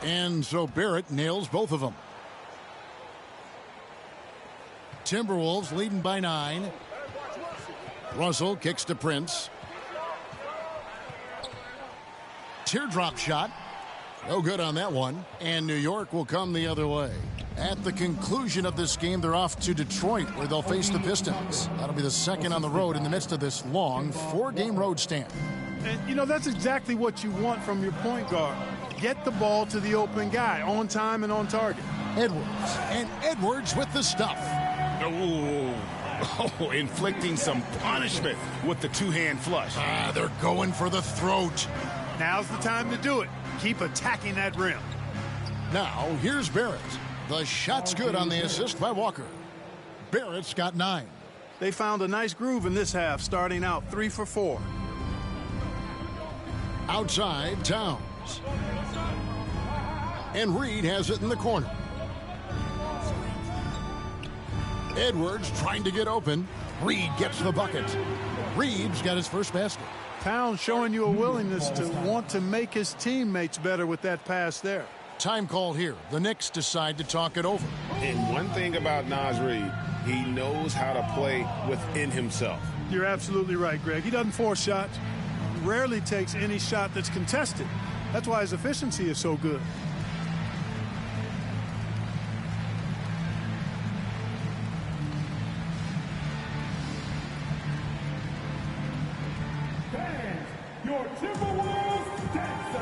And so Barrett nails both of them. Timberwolves leading by 9. Russell kicks to Prince. Teardrop shot. No good on that one. And New York will come the other way. At the conclusion of this game, they're off to Detroit, where they'll face the Pistons. That'll be the second on the road in the midst of this long 4-game road stand. And, you know, that's exactly what you want from your point guard. Get the ball to the open guy on time and on target. Edwards. And Edwards with the stuff. Oh, inflicting some punishment with the 2-hand flush. They're going for the throat. Now's the time to do it. Keep attacking that rim. Now, here's Barrett. The shot's good on the assist by Walker. Barrett's got 9. They found a nice groove in this half, starting out 3 for 4. Outside, Towns. And Reed has it in the corner. Edwards trying to get open. Reed gets the bucket. Reed's got his first basket. Towns showing you a willingness to want to make his teammates better with that pass there. Time called here. The Knicks decide to talk it over. And one thing about Naz Reid, he knows how to play within himself. You're absolutely right, Greg. He doesn't force shots. He rarely takes any shot that's contested. That's why his efficiency is so good. Your Timberwolves dancers.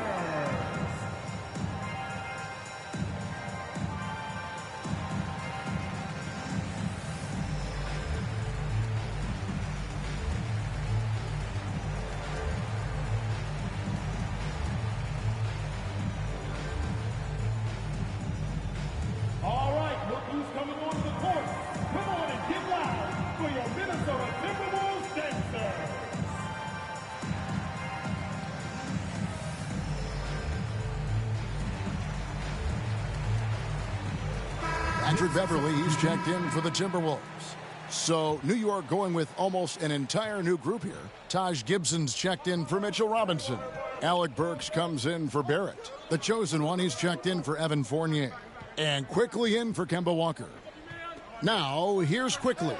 All right, look who's coming onto the court. Come on and get loud for your Minnesota Timberwolves dancers. Patrick Beverly, he's checked in for the Timberwolves. So New York going with almost an entire new group here. Taj Gibson's checked in for Mitchell Robinson. Alec Burks comes in for Barrett. The chosen one, he's checked in for Evan Fournier. And quickly in for Kemba Walker. Now, here's Quickly.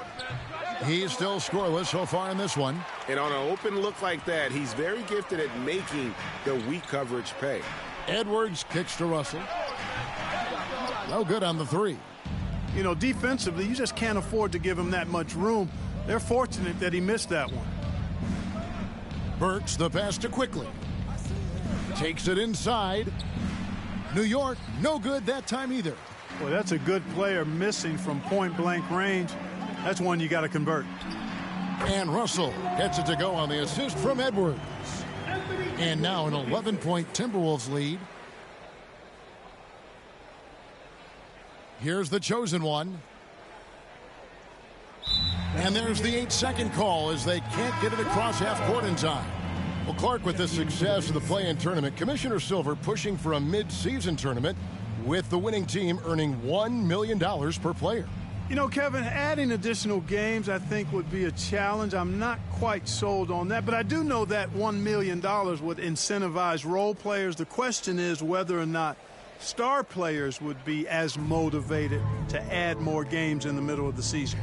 He's still scoreless so far in this one. And on an open look like that, he's very gifted at making the weak coverage pay. Edwards kicks to Russell. No good on the three. You know, defensively, you just can't afford to give him that much room. They're fortunate that he missed that one. Burks, the pass to Quickly. Takes it inside. New York, no good that time either. Well, that's a good player missing from point-blank range. That's one you got to convert. And Russell gets it to go on the assist from Edwards. And now an 11-point Timberwolves lead. Here's the chosen one. And there's the 8-second call as they can't get it across half court in time. Well, Clark, with the success of the play-in tournament, Commissioner Silver pushing for a mid-season tournament with the winning team earning $1 million per player. You know, Kevin, adding additional games I think would be a challenge. I'm not quite sold on that, but I do know that $1 million would incentivize role players. The question is whether or not star players would be as motivated to add more games in the middle of the season.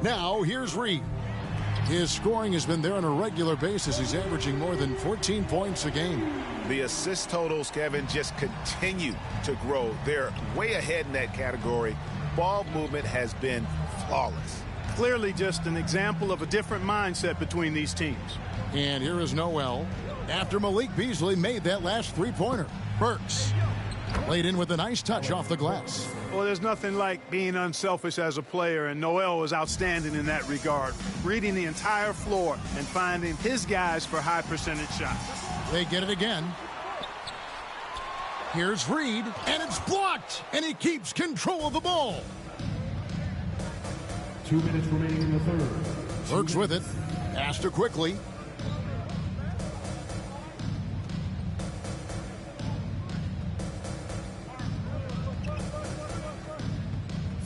Now, here's Reed. His scoring has been there on a regular basis. He's averaging more than 14 points a game. The assist totals, Kevin, just continue to grow. They're way ahead in that category. Ball movement has been flawless. Clearly just an example of a different mindset between these teams. And here is Noel after Malik Beasley made that last three-pointer. Burks laid in with a nice touch off the glass. Well, there's nothing like being unselfish as a player, and Noel was outstanding in that regard. Reading the entire floor and finding his guys for high percentage shots. They get it again. Here's Reed, and it's blocked, and he keeps control of the ball. 2 minutes remaining in the third. Burks with it. Pass to Quickly.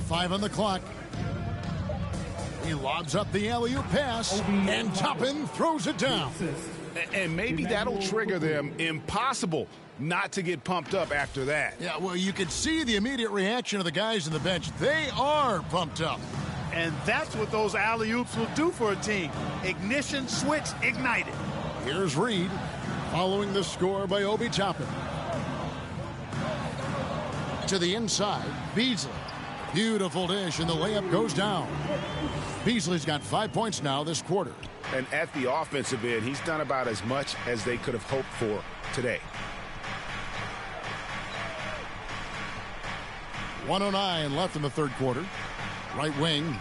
Five on the clock. He lobs up the alley-oop pass, and Toppin throws it down. And maybe that'll trigger them. Impossible not to get pumped up after that. Yeah, well, you could see the immediate reaction of the guys on the bench. They are pumped up. And that's what those alley-oops will do for a team. Ignition switch ignited. Here's Reed following the score by Obi Toppin. To the inside, Beasley. Beautiful dish, and the layup goes down. Beasley's got 5 points now this quarter. And at the offensive end, he's done about as much as they could have hoped for today. 1:09 left in the third quarter. Right wing.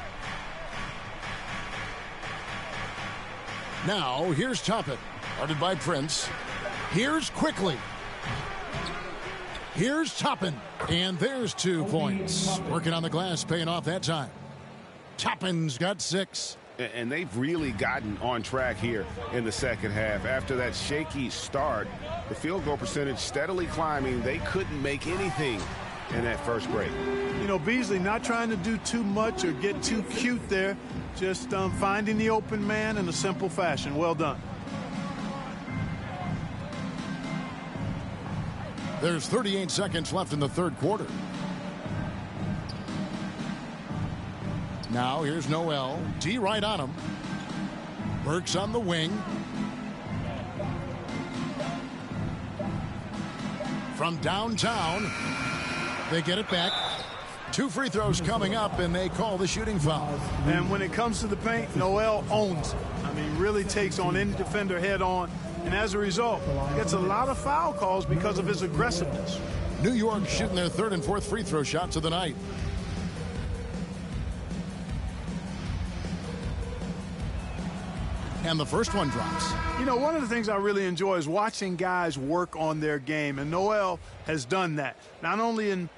Now, here's Toppin. Guarded by Prince. Here's Quickly. Here's Toppin. And there's 2 points. Working on the glass, paying off that time. Toppin's got 6. And they've really gotten on track here in the second half. After that shaky start, the field goal percentage steadily climbing. They couldn't make anything in that first break. You know, Beasley not trying to do too much or get too cute there. Just finding the open man in a simple fashion. Well done. There's 38 seconds left in the third quarter. Now here's Noel. D right on him. Burks on the wing. From downtown, they get it back. 2 free throws coming up, and they call the shooting foul. And when it comes to the paint, Noel owns it. I mean, really takes on any defender head on. And as a result, gets a lot of foul calls because of his aggressiveness. New York shooting their third and fourth free throw shots of the night. And the first one drops. You know, one of the things I really enjoy is watching guys work on their game, and Noel has done that. Not only in...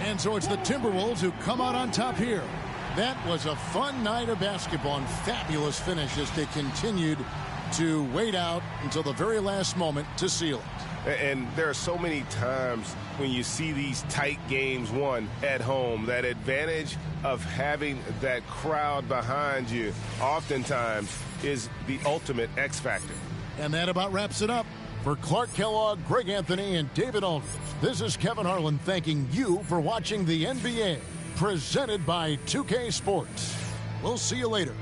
And so it's the Timberwolves who come out on top here. That was a fun night of basketball and fabulous finish as they continued to wait out until the very last moment to seal it. And there are so many times when you see these tight games won at home, that advantage of having that crowd behind you oftentimes is the ultimate X factor. And that about wraps it up. For Clark Kellogg, Greg Anthony, and David Aldridge, this is Kevin Harlan thanking you for watching the NBA, presented by 2K Sports. We'll see you later.